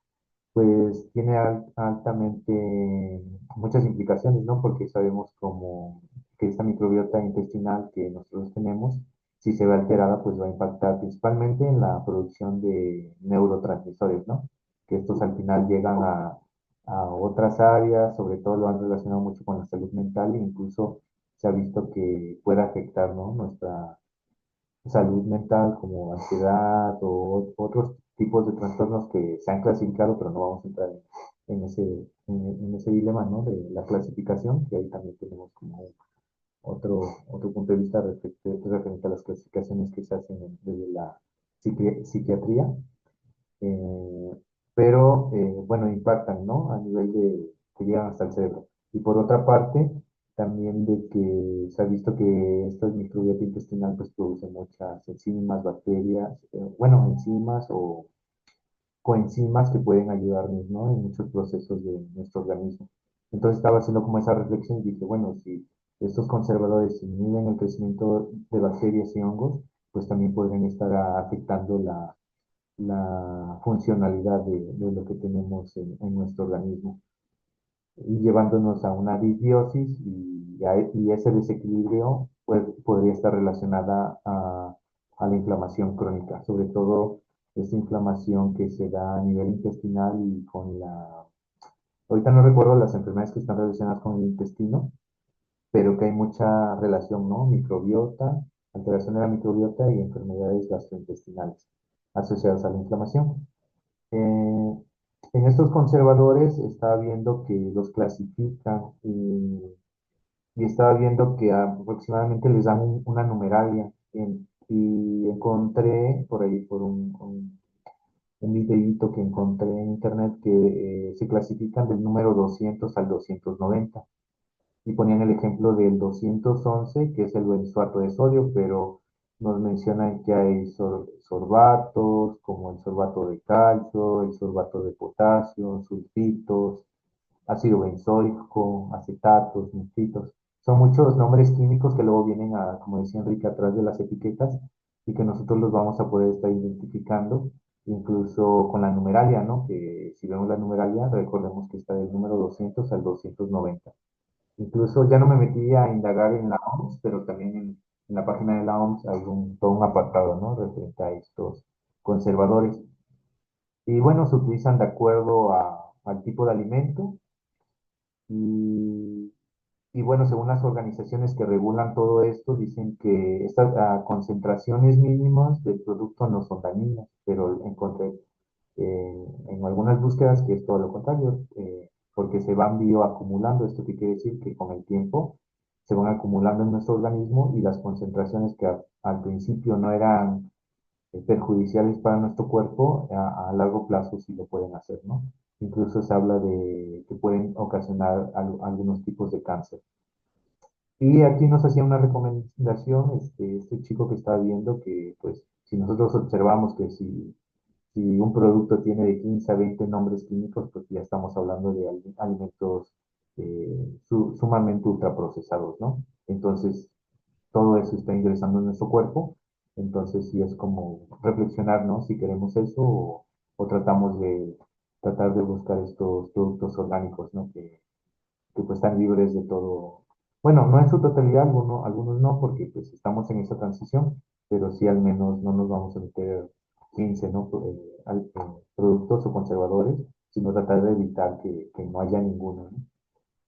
pues tiene altamente muchas implicaciones, ¿no? Porque sabemos como que esta microbiota intestinal que nosotros tenemos, si se ve alterada, pues va a impactar principalmente en la producción de neurotransmisores, ¿no? Que estos al final llegan a otras áreas, sobre todo lo han relacionado mucho con la salud mental e incluso se ha visto que puede afectar, ¿no? Nuestra salud mental como ansiedad o otros tipos de trastornos que se han clasificado, pero no vamos a entrar en ese, en ese dilema, ¿no? De la clasificación, que ahí también tenemos como otro punto de vista referente a las clasificaciones que se hacen desde la psiquiatría, eh, pero bueno, impactan, ¿no? A nivel de que llegan hasta el cerebro. Y por otra parte, también de que se ha visto que esta microbiota intestinal pues produce muchas enzimas, bacterias, bueno, enzimas o coenzimas que pueden ayudarnos, ¿no? En muchos procesos de nuestro organismo. Entonces estaba haciendo como esa reflexión y dije, bueno, si estos conservadores inhiben el crecimiento de bacterias y hongos, pues también podrían estar afectando la funcionalidad de lo que tenemos en nuestro organismo y llevándonos a una disbiosis y ese desequilibrio pues, podría estar relacionada a la inflamación crónica, sobre todo esa inflamación que se da a nivel intestinal y con ahorita no recuerdo las enfermedades que están relacionadas con el intestino, pero que hay mucha relación, ¿no? Microbiota, alteración de la microbiota y enfermedades gastrointestinales asociadas a la inflamación. En estos conservadores estaba viendo que los clasifican y estaba viendo que aproximadamente les dan una numeralia y encontré por ahí por un videíto que encontré en internet que se clasifican del número 200 al 290 y ponían el ejemplo del 211, que es el benzoato de sodio, pero nos mencionan que hay sorbatos, como el sorbato de calcio, el sorbato de potasio, sulfitos, ácido benzoico, acetatos, nitritos. Son muchos nombres químicos que luego vienen a, como decía Enrique, atrás de las etiquetas y que nosotros los vamos a poder estar identificando, incluso con la numeralia, ¿no? Que si vemos la numeralia, recordemos que está del número 200 al 290. Incluso ya no me metí a indagar en la OMS, pero también en la página de la OMS hay todo un apartado, ¿no? Referente a estos conservadores. Y bueno, se utilizan de acuerdo al tipo de alimento y, y bueno, según las organizaciones que regulan todo esto, dicen que estas concentraciones mínimas del producto no son dañinas, pero encontré en algunas búsquedas que es todo lo contrario, porque se van bioacumulando. ¿Esto qué quiere decir? Que con el tiempo se van acumulando en nuestro organismo y las concentraciones que al principio no eran perjudiciales para nuestro cuerpo, a largo plazo sí lo pueden hacer, ¿no? Incluso se habla de que pueden ocasionar algunos tipos de cáncer. Y aquí nos hacía una recomendación, este chico que estaba viendo que, pues, si nosotros observamos que si un producto tiene de 15 a 20 nombres químicos, pues ya estamos hablando de alimentos sumamente ultraprocesados, ¿no? Entonces, todo eso está ingresando en nuestro cuerpo, entonces sí es como reflexionar, ¿no? Si queremos eso o tratamos de tratar de buscar estos productos orgánicos, ¿no? Que pues están libres de todo. Bueno, no en su totalidad, algunos no, porque pues estamos en esa transición, pero sí al menos no nos vamos a meter 15, ¿no? Productos o conservadores, sino tratar de evitar que no haya ninguno, ¿no?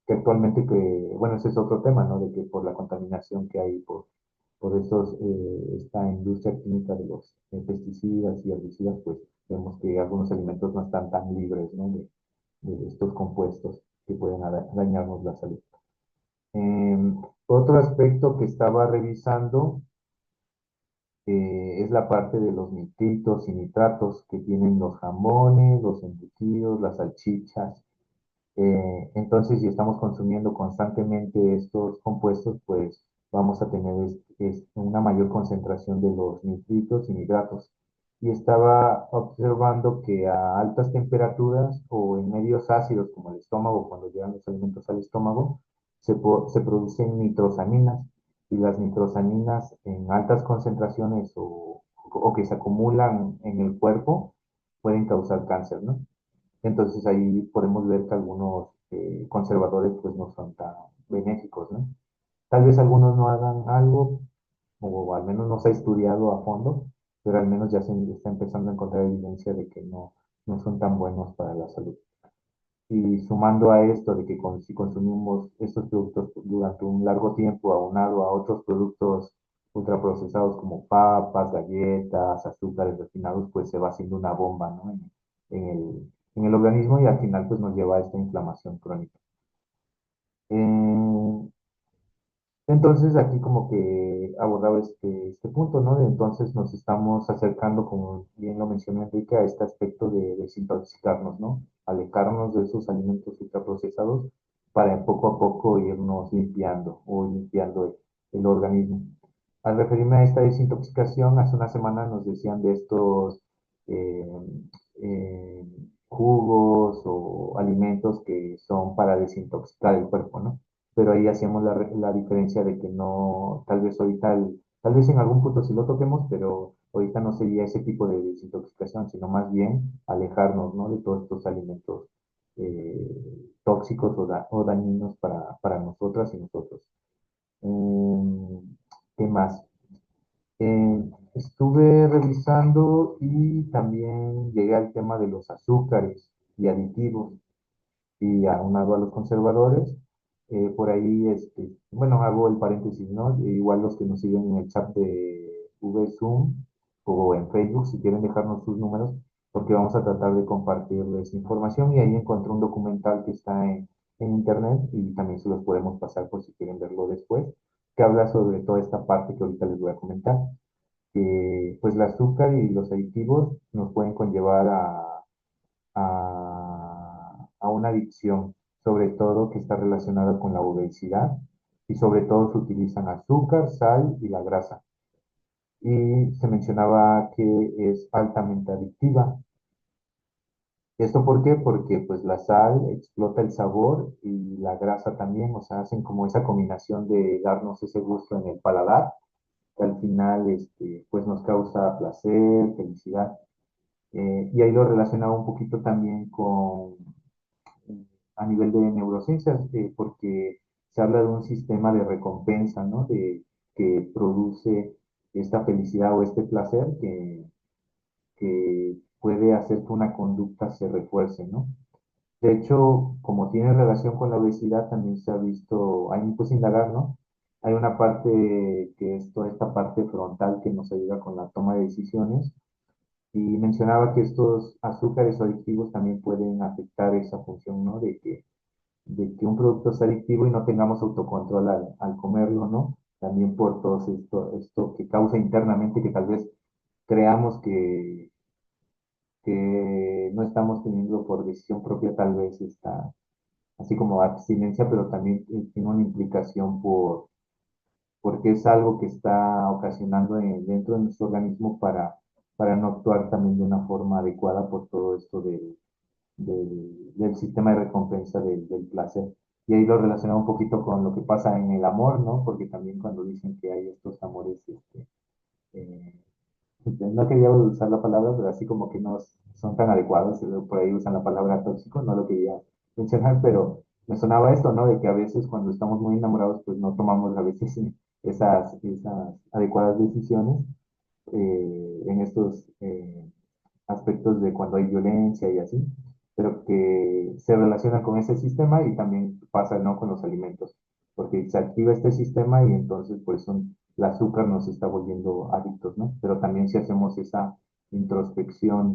Que actualmente, bueno, ese es otro tema, ¿no? De que por la contaminación que hay por esta industria química de los pesticidas y herbicidas, pues vemos que algunos alimentos no están tan libres, ¿no? De estos compuestos que pueden dañarnos la salud. Otro aspecto que estaba revisando es la parte de los nitritos y nitratos que tienen los jamones, los embutidos, las salchichas. Entonces, si estamos consumiendo constantemente estos compuestos, pues vamos a tener una mayor concentración de los nitritos y nitratos. Y estaba observando que a altas temperaturas o en medios ácidos como el estómago, cuando llegan los alimentos al estómago, se producen nitrosaminas. Y las nitrosaminas en altas concentraciones o que se acumulan en el cuerpo pueden causar cáncer, ¿no? Entonces ahí podemos ver que algunos conservadores pues no son tan benéficos, ¿no? Tal vez algunos no hagan algo, o al menos no se ha estudiado a fondo, pero al menos ya se está empezando a encontrar evidencia de que no son tan buenos para la salud. Y sumando a esto de que si consumimos estos productos durante un largo tiempo, aunado a otros productos ultraprocesados como papas, galletas, azúcares refinados, pues se va haciendo una bomba, ¿no? En el organismo y al final pues nos lleva a esta inflamación crónica. Eh, entonces aquí como que abordaba este punto, ¿no? De entonces nos estamos acercando, como bien lo mencionó Enrique, a este aspecto de desintoxicarnos, ¿no? Alejarnos de esos alimentos ultraprocesados para poco a poco irnos limpiando o limpiando el organismo. Al referirme a esta desintoxicación, hace una semana nos decían de estos eh, eh, jugos o alimentos que son para desintoxicar el cuerpo, ¿no? Pero ahí hacíamos la diferencia de que no, tal vez ahorita, tal vez en algún punto sí lo toquemos, pero ahorita no sería ese tipo de desintoxicación, sino más bien alejarnos, ¿no? De todos estos alimentos tóxicos o dañinos para nosotras y nosotros. ¿Qué más? Estuve revisando y también llegué al tema de los azúcares y aditivos y aunado a los conservadores. Por ahí, bueno, hago el paréntesis, ¿no? Igual los que nos siguen en el chat de VZoom o en Facebook, si quieren dejarnos sus números, porque vamos a tratar de compartirles información y ahí encontré un documental que está en internet y también se los podemos pasar por si quieren verlo después, que habla sobre toda esta parte que ahorita les voy a comentar. que pues el azúcar y los aditivos nos pueden conllevar a una adicción, sobre todo que está relacionada con la obesidad y sobre todo se utilizan azúcar, sal y la grasa. Y se mencionaba que es altamente adictiva. ¿Esto por qué? Porque pues la sal explota el sabor y la grasa también, o sea, hacen como esa combinación de darnos ese gusto en el paladar, que al final pues nos causa placer, felicidad. Y ahí lo relacionaba un poquito también con a nivel de neurociencias, porque se habla de un sistema de recompensa, ¿no? Que produce esta felicidad o este placer que puede hacer que una conducta se refuerce, ¿no? De hecho, como tiene relación con la obesidad, también se ha visto, hay pues indagar, ¿no? Hay una parte que es toda esta parte frontal que nos ayuda con la toma de decisiones y mencionaba que estos azúcares o adictivos también pueden afectar esa función, ¿no? De que un producto sea adictivo y no tengamos autocontrol al comerlo, ¿no? También por todo esto que causa internamente que tal vez creamos que no estamos teniendo por decisión propia, tal vez está así como abstinencia, pero también tiene una implicación porque es algo que está ocasionando dentro de nuestro organismo para no actuar también de una forma adecuada por todo esto del sistema de recompensa del placer. Y ahí lo relacionaba un poquito con lo que pasa en el amor, ¿no? Porque también cuando dicen que hay estos amores, eh, no quería usar la palabra, pero así como que no son tan adecuados, por ahí usan la palabra tóxico, no lo quería mencionar, pero me sonaba esto, ¿no? De que a veces cuando estamos muy enamorados, pues no tomamos a veces esas adecuadas decisiones en estos aspectos de cuando hay violencia y así, pero que se relaciona con ese sistema y también pasa, ¿no? Con los alimentos, porque se activa este sistema y entonces pues el azúcar nos está volviendo adictos, ¿no? Pero también si hacemos esa introspección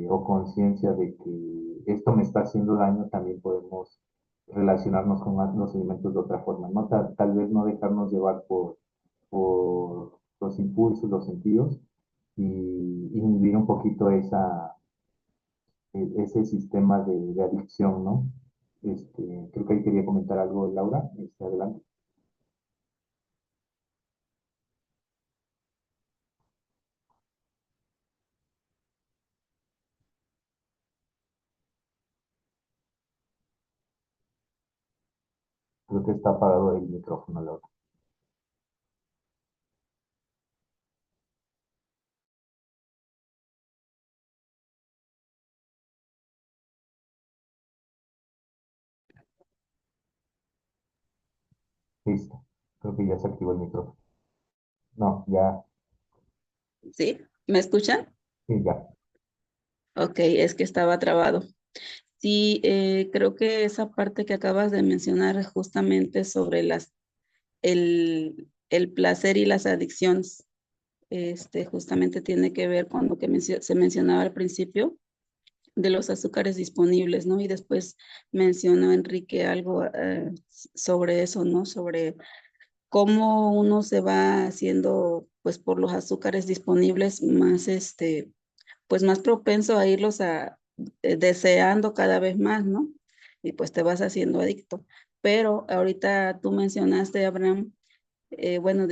o conciencia de que esto me está haciendo daño, también podemos relacionarnos con los alimentos de otra forma, ¿no? Tal vez no dejarnos llevar por los impulsos, los sentidos, y inhibir un poquito ese sistema de adicción, ¿no? Creo que ahí quería comentar algo, Laura. Adelante. Creo que está apagado el micrófono, Laura. Listo. Creo que ya se activó el micrófono. No, ya, ¿Sí? ¿Me escuchan? sí, ya. Ok, es que estaba trabado. Sí, creo que esa parte que acabas de mencionar es justamente sobre el placer y las adicciones, justamente tiene que ver con lo que se mencionaba al principio de los azúcares disponibles, ¿no? Y después mencionó Enrique algo sobre eso, ¿no? Sobre cómo uno se va haciendo, pues por los azúcares disponibles, más pues más propenso a irlos deseando cada vez más, ¿no? Y pues te vas haciendo adicto. Pero ahorita tú mencionaste, Abraham, bueno,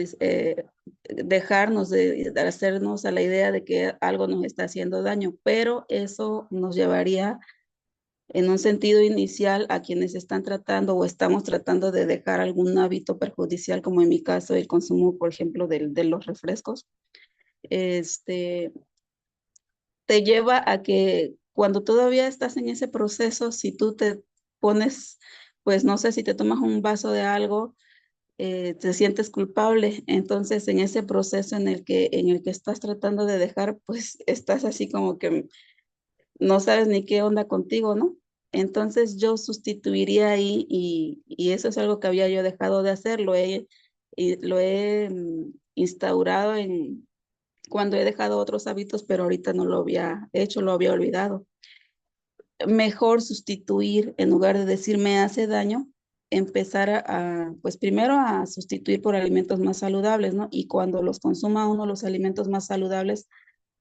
dejarnos de hacernos a la idea de que algo nos está haciendo daño, pero eso nos llevaría en un sentido inicial a quienes están tratando o estamos tratando de dejar algún hábito perjudicial, como en mi caso el consumo, por ejemplo, de los refrescos, este, te lleva a que cuando todavía estás en ese proceso, si tú te pones, pues no sé, si te tomas un vaso de algo, te sientes culpable. Entonces, en ese proceso en el que estás tratando de dejar, pues estás así como que no sabes ni qué onda contigo, ¿no? Entonces yo sustituiría ahí y eso es algo que había yo dejado de hacer, lo he instaurado cuando he dejado otros hábitos, pero ahorita no lo había hecho, lo había olvidado. Mejor sustituir, en lugar de decir me hace daño, empezar pues primero a sustituir por alimentos más saludables, ¿no? Y cuando los consuma uno los alimentos más saludables,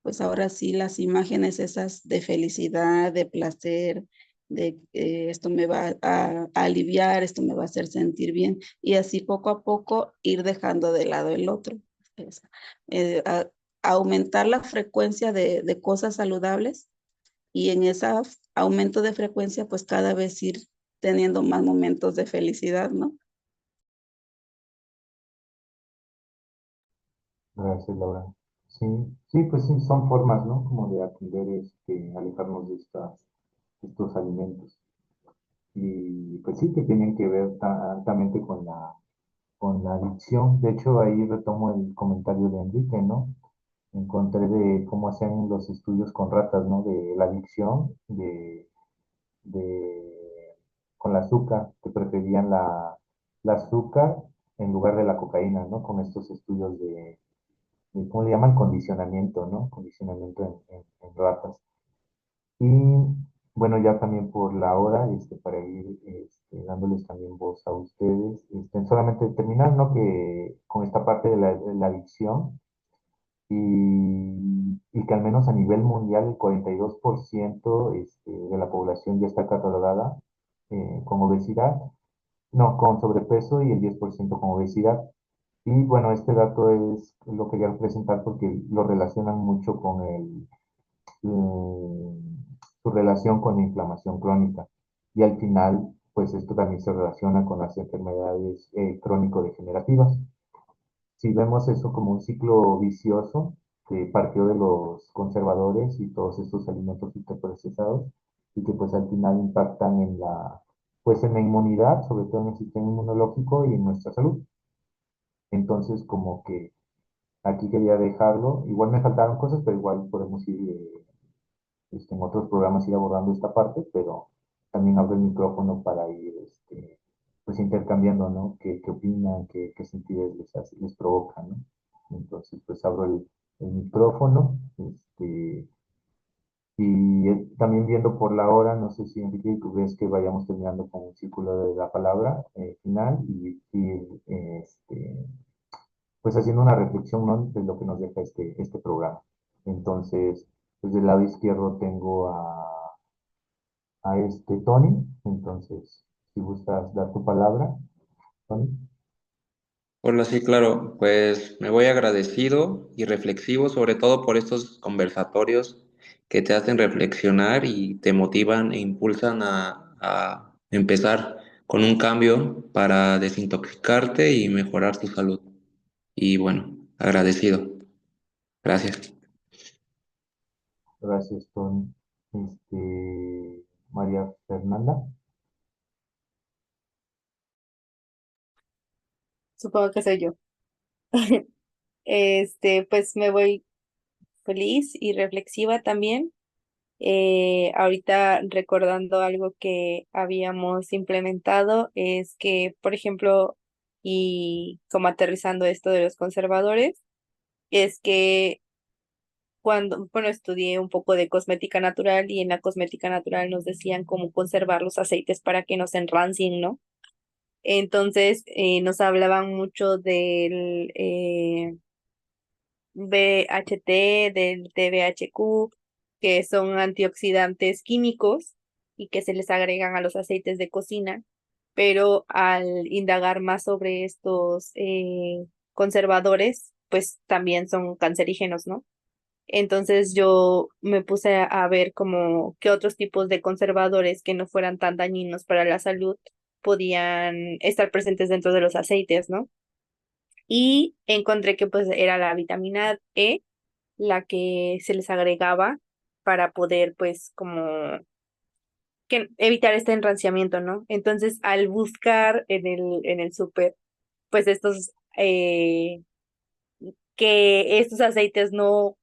pues ahora sí las imágenes esas de felicidad, de placer, de esto me va a aliviar, esto me va a hacer sentir bien, y así poco a poco ir dejando de lado el otro. Es, eh, a- aumentar la frecuencia de cosas saludables y en ese aumento de frecuencia, pues cada vez ir teniendo más momentos de felicidad, ¿no? Gracias, Laura. Sí, sí, pues sí, son formas, ¿no? Como de aprender, alejarnos de estos alimentos. Y pues sí, que tienen que ver altamente con la adicción. De hecho, ahí retomo el comentario de Enrique, ¿no? Encontré de cómo hacían los estudios con ratas, ¿no? De la adicción, de, con la azúcar, que preferían la azúcar en lugar de la cocaína, ¿no? Con estos estudios ¿cómo le llaman? Condicionamiento, ¿no? Condicionamiento en ratas. Y bueno, ya también por la hora, para ir dándoles también voz a ustedes, solamente terminar, ¿no? Que con esta parte de la adicción y que al menos a nivel mundial el 42% de la población ya está catalogada con obesidad, no, con sobrepeso y el 10% con obesidad. Y bueno, este dato lo quería presentar porque lo relacionan mucho con su relación con la inflamación crónica. Y al final, pues esto también se relaciona con las enfermedades crónico-degenerativas. Si vemos eso como un ciclo vicioso que partió de los conservadores y todos estos alimentos ultraprocesados y que pues al final impactan pues en la inmunidad, sobre todo en el sistema inmunológico y en nuestra salud. Entonces, como que aquí quería dejarlo. Igual me faltaron cosas, pero igual podemos ir en otros programas ir abordando esta parte, pero también abro el micrófono para ir pues intercambiando, ¿no? ¿Qué opinan? ¿Qué sentidos les provoca, ¿no? Entonces, pues abro el micrófono, y también viendo por la hora, no sé si Enrique, tú ves que vayamos terminando con un círculo de la palabra final y ir, pues haciendo una reflexión, ¿no? De lo que nos deja este programa. Entonces, pues del lado izquierdo tengo a Tony. Entonces, si gustas dar tu palabra, Tony. Hola, sí, claro, pues me voy agradecido y reflexivo, sobre todo por estos conversatorios que te hacen reflexionar y te motivan e impulsan a empezar con un cambio para desintoxicarte y mejorar tu salud. Y bueno, agradecido. Gracias. Gracias, Tony. María Fernanda. Supongo que soy yo. Pues me voy feliz y reflexiva también. Ahorita recordando algo que habíamos implementado es que, por ejemplo, y como aterrizando esto de los conservadores, es que cuando, bueno, estudié un poco de cosmética natural y en la cosmética natural nos decían cómo conservar los aceites para que no se enrancien, ¿no? Entonces, nos hablaban mucho del BHT, del TBHQ, que son antioxidantes químicos y que se les agregan a los aceites de cocina, pero al indagar más sobre estos conservadores, pues también son cancerígenos, ¿no? Entonces yo me puse a ver como qué otros tipos de conservadores que no fueran tan dañinos para la salud podían estar presentes dentro de los aceites, ¿no? Y encontré que pues era la vitamina E la que se les agregaba para poder pues como que evitar este enranciamiento, ¿no? Entonces al buscar en el súper pues que estos aceites no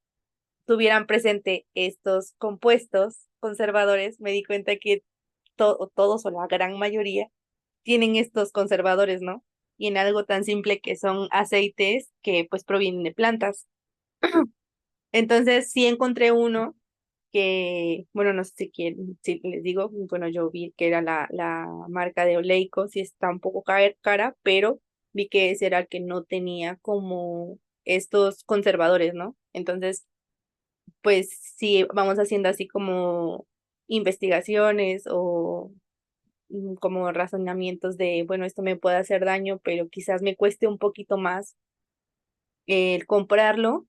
tuvieran presente estos compuestos conservadores, me di cuenta que todos o la gran mayoría tienen estos conservadores, ¿no? Y en algo tan simple que son aceites que pues provienen de plantas. Entonces sí encontré uno que, bueno, no sé si les digo, bueno, yo vi que era la marca de Oleico, sí está un poco cara, pero vi que ese era el que no tenía como estos conservadores, ¿no? Entonces, pues sí, vamos haciendo así como investigaciones o como razonamientos de, bueno, esto me puede hacer daño, pero quizás me cueste un poquito más el comprarlo,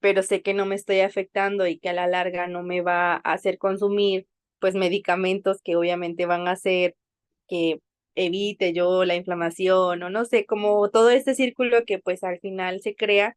pero sé que no me estoy afectando y que a la larga no me va a hacer consumir pues medicamentos que obviamente van a hacer que evite yo la inflamación o no sé, como todo este círculo que pues al final se crea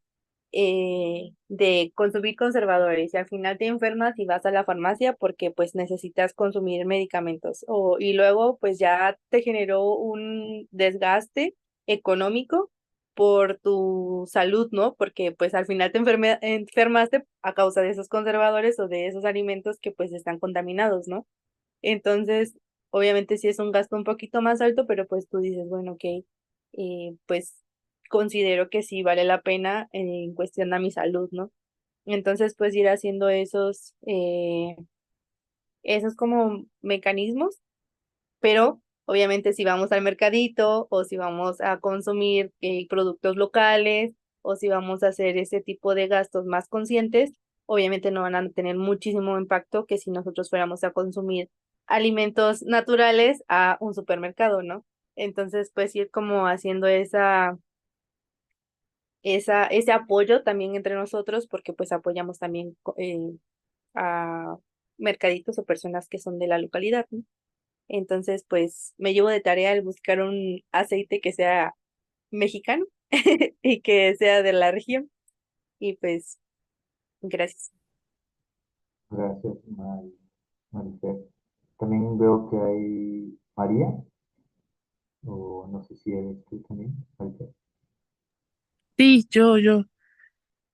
de consumir conservadores y al final te enfermas y vas a la farmacia porque pues necesitas consumir medicamentos y luego pues ya te generó un desgaste económico por tu salud, ¿no? Porque pues al final te enfermaste a causa de esos conservadores o de esos alimentos que pues están contaminados, ¿no? Entonces, obviamente sí es un gasto un poquito más alto, pero pues tú dices, bueno, ok, pues considero que sí vale la pena en cuestión a mi salud, ¿no? Entonces, pues ir haciendo esos como mecanismos, pero obviamente si vamos al mercadito o si vamos a consumir productos locales o si vamos a hacer ese tipo de gastos más conscientes, obviamente no van a tener muchísimo impacto que si nosotros fuéramos a consumir alimentos naturales a un supermercado, ¿no? Entonces, pues ir como haciendo ese apoyo también entre nosotros porque pues apoyamos también a mercaditos o personas que son de la localidad, ¿no? Entonces, pues me llevo de tarea el buscar un aceite que sea mexicano y que sea de la región. Y pues, gracias. Gracias, Marifer. También veo que hay María, o no sé si eres tú también, Marifer. Sí, yo.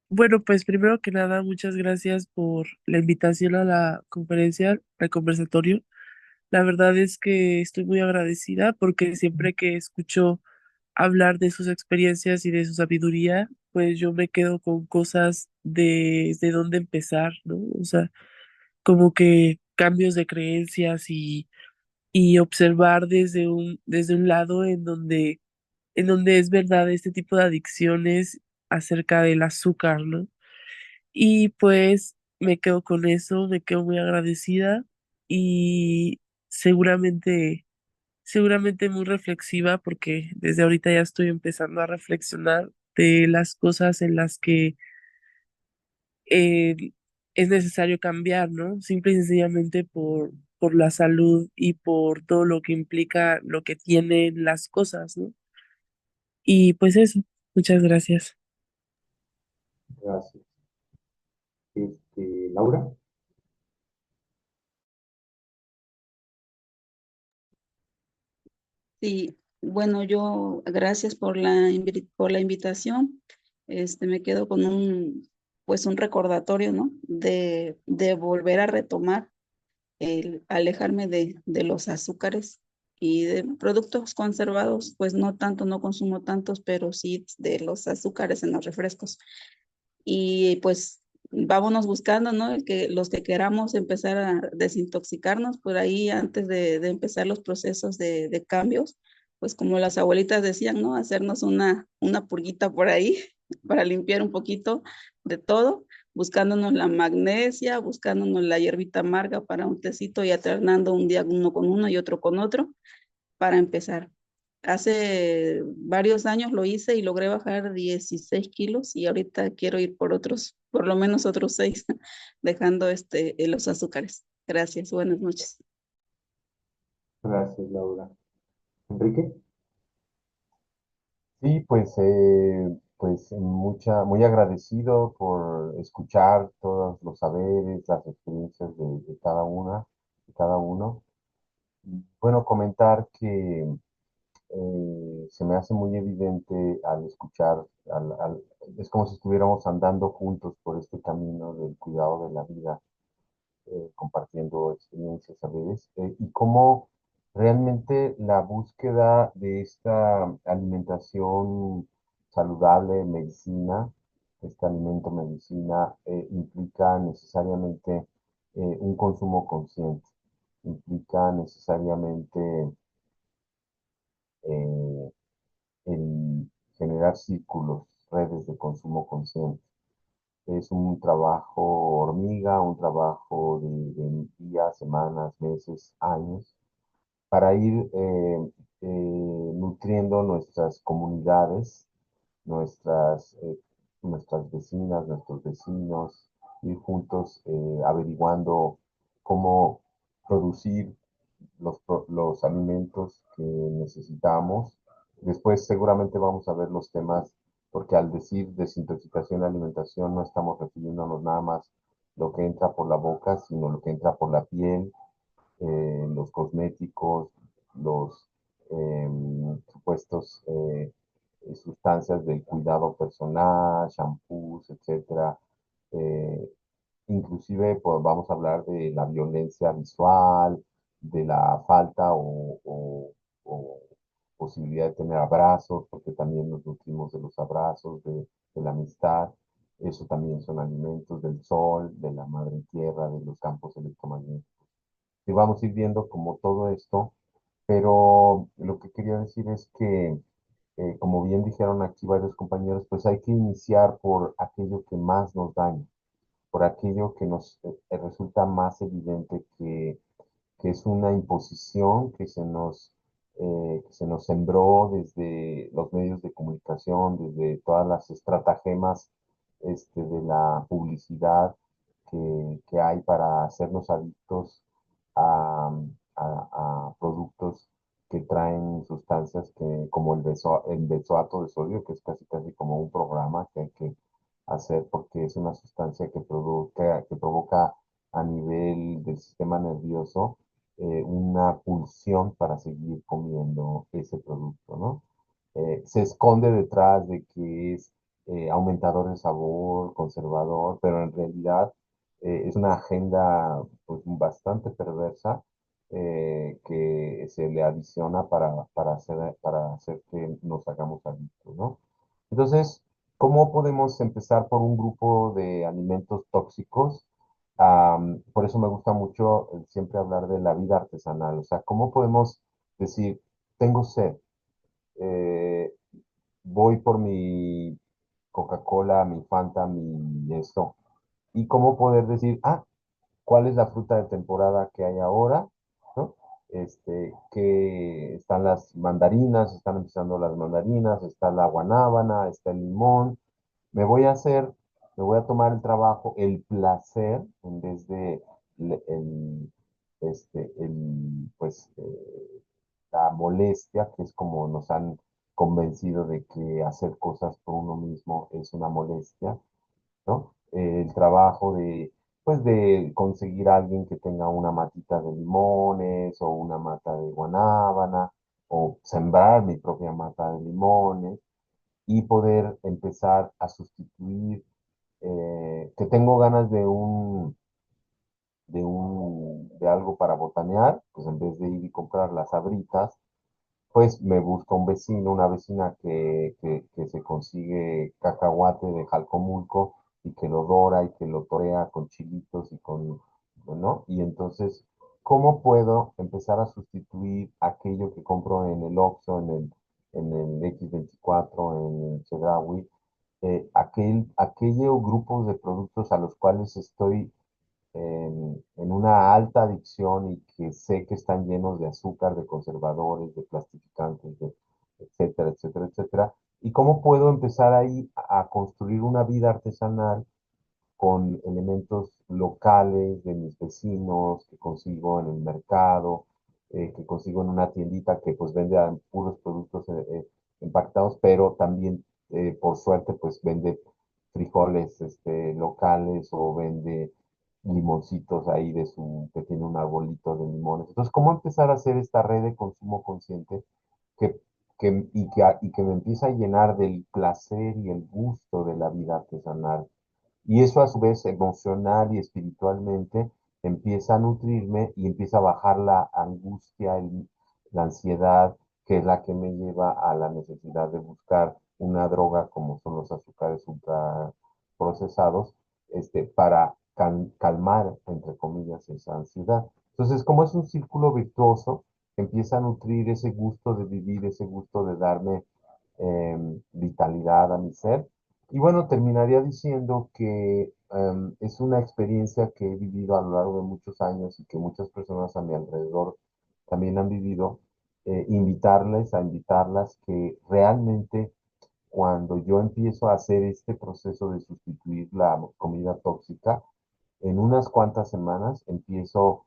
Bueno, pues primero que nada, muchas gracias por la invitación a la conferencia, al conversatorio. La verdad es que estoy muy agradecida porque siempre que escucho hablar de sus experiencias y de su sabiduría, pues yo me quedo con cosas de dónde empezar, ¿no? O sea, como que cambios de creencias y observar desde un lado en donde es verdad este tipo de adicciones acerca del azúcar, ¿no? Y pues me quedo con eso, me quedo muy agradecida y seguramente, seguramente muy reflexiva porque desde ahorita ya estoy empezando a reflexionar de las cosas en las que eh, es necesario cambiar, ¿no? Simple y sencillamente por la salud y por todo lo que implica lo que tienen las cosas, ¿no? Y pues eso, muchas gracias. Gracias. Laura. Sí, bueno, yo gracias por por la invitación. Me quedo con pues un recordatorio, ¿no? De volver a retomar el alejarme de los azúcares y de productos conservados, pues no tanto, no consumo tantos, pero sí de los azúcares en los refrescos. Y pues vámonos buscando, ¿no? Los que queramos empezar a desintoxicarnos por ahí antes de empezar los procesos de cambios, pues como las abuelitas decían, ¿no? Hacernos una purguita por ahí para limpiar un poquito de todo, buscándonos la magnesia, buscándonos la hierbita amarga para un tecito y alternando un día uno con uno y otro con otro para empezar. Hace varios años lo hice y logré bajar 16 kilos y ahorita quiero ir por otros, por lo menos otros 6, dejando los azúcares. Gracias, buenas noches. Gracias, Laura. Enrique. Sí, pues muy agradecido por escuchar todos los saberes, las experiencias de cada una, de cada uno. Bueno, comentar que se me hace muy evidente al escuchar, es como si estuviéramos andando juntos por este camino del cuidado de la vida, compartiendo experiencias, saberes, y cómo realmente la búsqueda de esta alimentación saludable, medicina, este alimento medicina, implica necesariamente un consumo consciente. Implica necesariamente eh, el generar círculos, redes de consumo consciente. Es un trabajo hormiga, un trabajo de días, semanas, meses, años, para ir nutriendo nuestras comunidades, nuestras vecinas, nuestros vecinos, ir juntos averiguando cómo producir los alimentos que necesitamos. Después seguramente vamos a ver los temas, porque al decir desintoxicación y alimentación no estamos refiriéndonos nada más lo que entra por la boca, sino lo que entra por la piel, los cosméticos, los supuestos sustancias del cuidado personal, shampoos, etcétera. Eh, Inclusive pues, vamos a hablar de la violencia visual, de la falta o posibilidad de tener abrazos, porque también nos nutrimos de los abrazos, de la amistad. Eso también son alimentos del sol, de la madre tierra, de los campos electromagnéticos. Y vamos a ir viendo como todo esto, pero lo que quería decir es que, como bien dijeron aquí varios compañeros, pues hay que iniciar por aquello que más nos daña, por aquello que nos resulta más evidente que es una imposición que se nos sembró desde los medios de comunicación, desde todas las estratagemas de la publicidad que hay para hacernos adictos a, a productos que traen sustancias como el benzoato de sodio, que es casi casi como un programa que hay que hacer porque es una sustancia que provoca a nivel del sistema nervioso una pulsión para seguir comiendo ese producto, ¿no? Se esconde detrás de que es aumentador de sabor, conservador, pero en realidad es una agenda pues, bastante perversa que se le adiciona para hacer que nos hagamos adictos, ¿no? Entonces, ¿cómo podemos empezar por un grupo de alimentos tóxicos? Por eso me gusta mucho siempre hablar de la vida artesanal. O sea, ¿cómo podemos decir, tengo sed, eh, voy por mi Coca-Cola, mi Fanta, mi esto? ¿Y cómo poder decir, cuál es la fruta de temporada que hay ahora? ¿No? Que están las mandarinas, están empezando las mandarinas, está la guanábana, está el limón. Me voy a hacer, me voy a tomar el trabajo, el placer, en vez de el, pues, la molestia, que es como nos han convencido de que hacer cosas por uno mismo es una molestia, ¿no? El trabajo pues de conseguir a alguien que tenga una matita de limones o una mata de guanábana o sembrar mi propia mata de limones y poder empezar a sustituir, que tengo ganas de algo para botanear, pues en vez de ir y comprar las Sabritas, pues me busca un vecino, una vecina que se consigue cacahuate de Jalcomulco y que lo dora y que lo torea con chilitos y ¿no? Y entonces, ¿cómo puedo empezar a sustituir aquello que compro en el Oxxo, en el X24, en el Chedraui, aquellos grupos de productos a los cuales estoy en una alta adicción y que sé que están llenos de azúcar, de conservadores, de plastificantes, etcétera, etcétera, etcétera? ¿Y cómo puedo empezar ahí a construir una vida artesanal con elementos locales de mis vecinos que consigo en el mercado, que consigo en una tiendita que pues vende puros productos empaquetados, pero también por suerte pues vende frijoles locales o vende limoncitos ahí que tiene un arbolito de limones. Entonces, ¿cómo empezar a hacer esta red de consumo consciente que, y que me empieza a llenar del placer y el gusto de la vida artesanal? Y eso a su vez emocional y espiritualmente empieza a nutrirme y empieza a bajar la angustia, la ansiedad, que es la que me lleva a la necesidad de buscar una droga como son los azúcares ultraprocesados, para calmar, entre comillas, esa ansiedad. Entonces, como es un círculo virtuoso, empieza a nutrir ese gusto de vivir, ese gusto de darme vitalidad a mi ser. Y bueno, terminaría diciendo que es una experiencia que he vivido a lo largo de muchos años y que muchas personas a mi alrededor también han vivido. Invitarles, a invitarlas que realmente cuando yo empiezo a hacer este proceso de sustituir la comida tóxica, en unas cuantas semanas empiezo,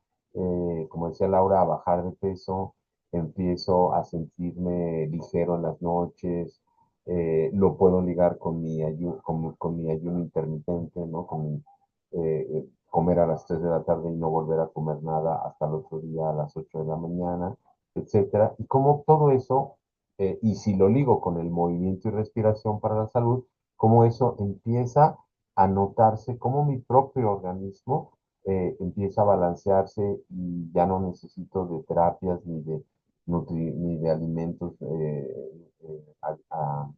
como decía Laura, a bajar de peso, empiezo a sentirme ligero en las noches, lo puedo ligar con con mi ayuno intermitente, ¿no? Con mi, comer a las 3 de la tarde y no volver a comer nada hasta el otro día a las 8 de la mañana, etcétera. Y como todo eso, y si lo ligo con el movimiento y respiración para la salud, como eso empieza a notarse cómo mi propio organismo empieza a balancearse y ya no necesito de terapias ni de alimentos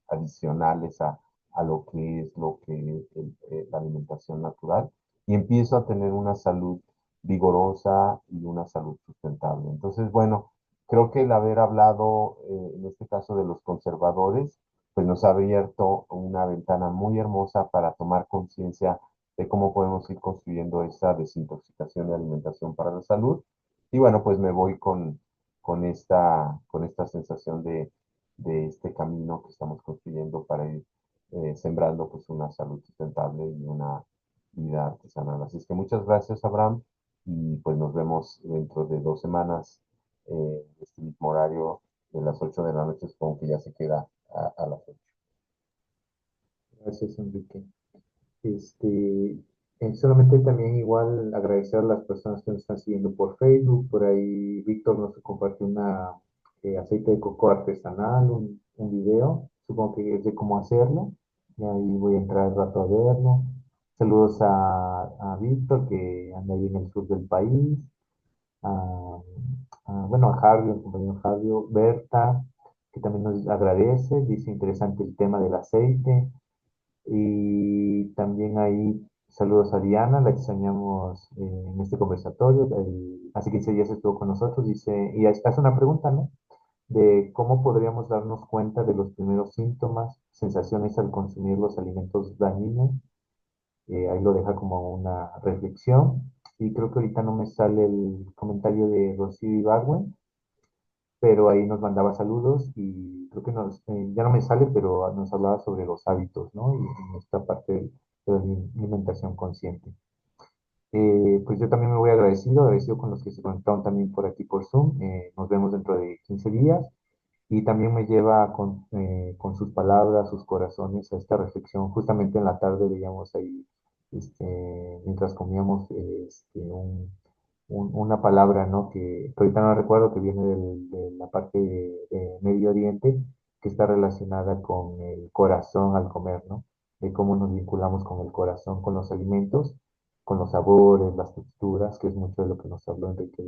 adicionales a lo que es la alimentación natural y empiezo a tener una salud vigorosa y una salud sustentable. Entonces, bueno, creo que el haber hablado en este caso de los conservadores, pues nos ha abierto una ventana muy hermosa para tomar conciencia de cómo podemos ir construyendo esa desintoxicación de alimentación para la salud. Y bueno, pues me voy con esta sensación de este camino que estamos construyendo para ir sembrando pues una salud sustentable y una vida artesanal. Así es que muchas gracias, Abraham, y pues nos vemos dentro de 2 semanas, este mismo horario de las 8 de la noche, supongo que ya se queda a las 8. Gracias, Enrique. Solamente también igual agradecer a las personas que nos están siguiendo por Facebook. Por ahí Víctor nos compartió una aceite de coco artesanal, un video, supongo que es de cómo hacerlo. Y ahí voy a entrar al rato a verlo. Saludos a Víctor, que anda ahí en el sur del país. A, bueno, a Javier, el compañero Javier, Berta, que también nos agradece, dice interesante el tema del aceite. Y también ahí saludos a Diana, la extrañamos en este conversatorio. Hace 15 días estuvo con nosotros, dice, y hace una pregunta, ¿no? De cómo podríamos darnos cuenta de los primeros síntomas, sensaciones al consumir los alimentos dañinos. Ahí lo deja como una reflexión. Y creo que ahorita no me sale el comentario de Rocío Ibargüen, pero ahí nos mandaba saludos y creo que ya no me sale, pero nos hablaba sobre los hábitos, ¿no? Y en esta parte de la alimentación consciente. Pues yo también me voy agradecido con los que se conectaron también por aquí por Zoom. Nos vemos dentro de 15 días y también me lleva con sus palabras, sus corazones a esta reflexión. Justamente en la tarde veíamos ahí, mientras comíamos, una palabra, ¿no? Que ahorita no recuerdo, que viene de la parte de Medio Oriente, que está relacionada con el corazón al comer, ¿no? De cómo nos vinculamos con el corazón, con los alimentos, con los sabores, las texturas, que es mucho de lo que nos habló Enrique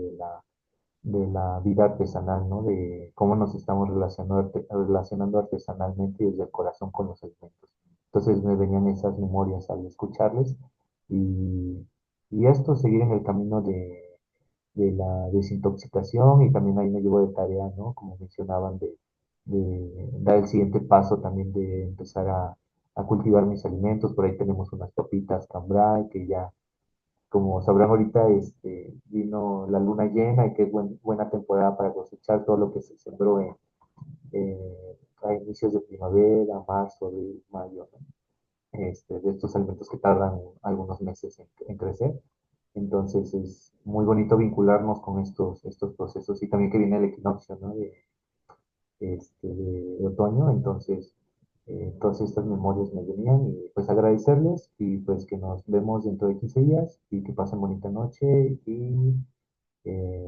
de la vida artesanal, ¿no? De cómo nos estamos relacionando artesanalmente desde el corazón con los alimentos. Entonces me venían esas memorias al escucharles y, y esto, seguir en el camino de la desintoxicación y también ahí me llevo de tarea, ¿no? Como mencionaban, de dar el siguiente paso también de empezar a cultivar mis alimentos. Por ahí tenemos unas papitas cambray que ya, como sabrán ahorita, vino la luna llena y que es buena temporada para cosechar todo lo que se sembró a inicios de primavera, marzo, abril, mayo, ¿no? De estos alimentos que tardan algunos meses en crecer. Entonces es muy bonito vincularnos con estos procesos y también que viene el equinoccio, ¿no? De otoño. Entonces, todas estas memorias me venían y pues agradecerles y pues que nos vemos dentro de 15 días y que pasen bonita noche y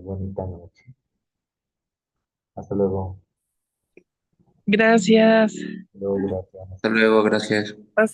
bonita noche. Hasta luego. Gracias. Hasta luego, gracias. Hasta luego, gracias. Hasta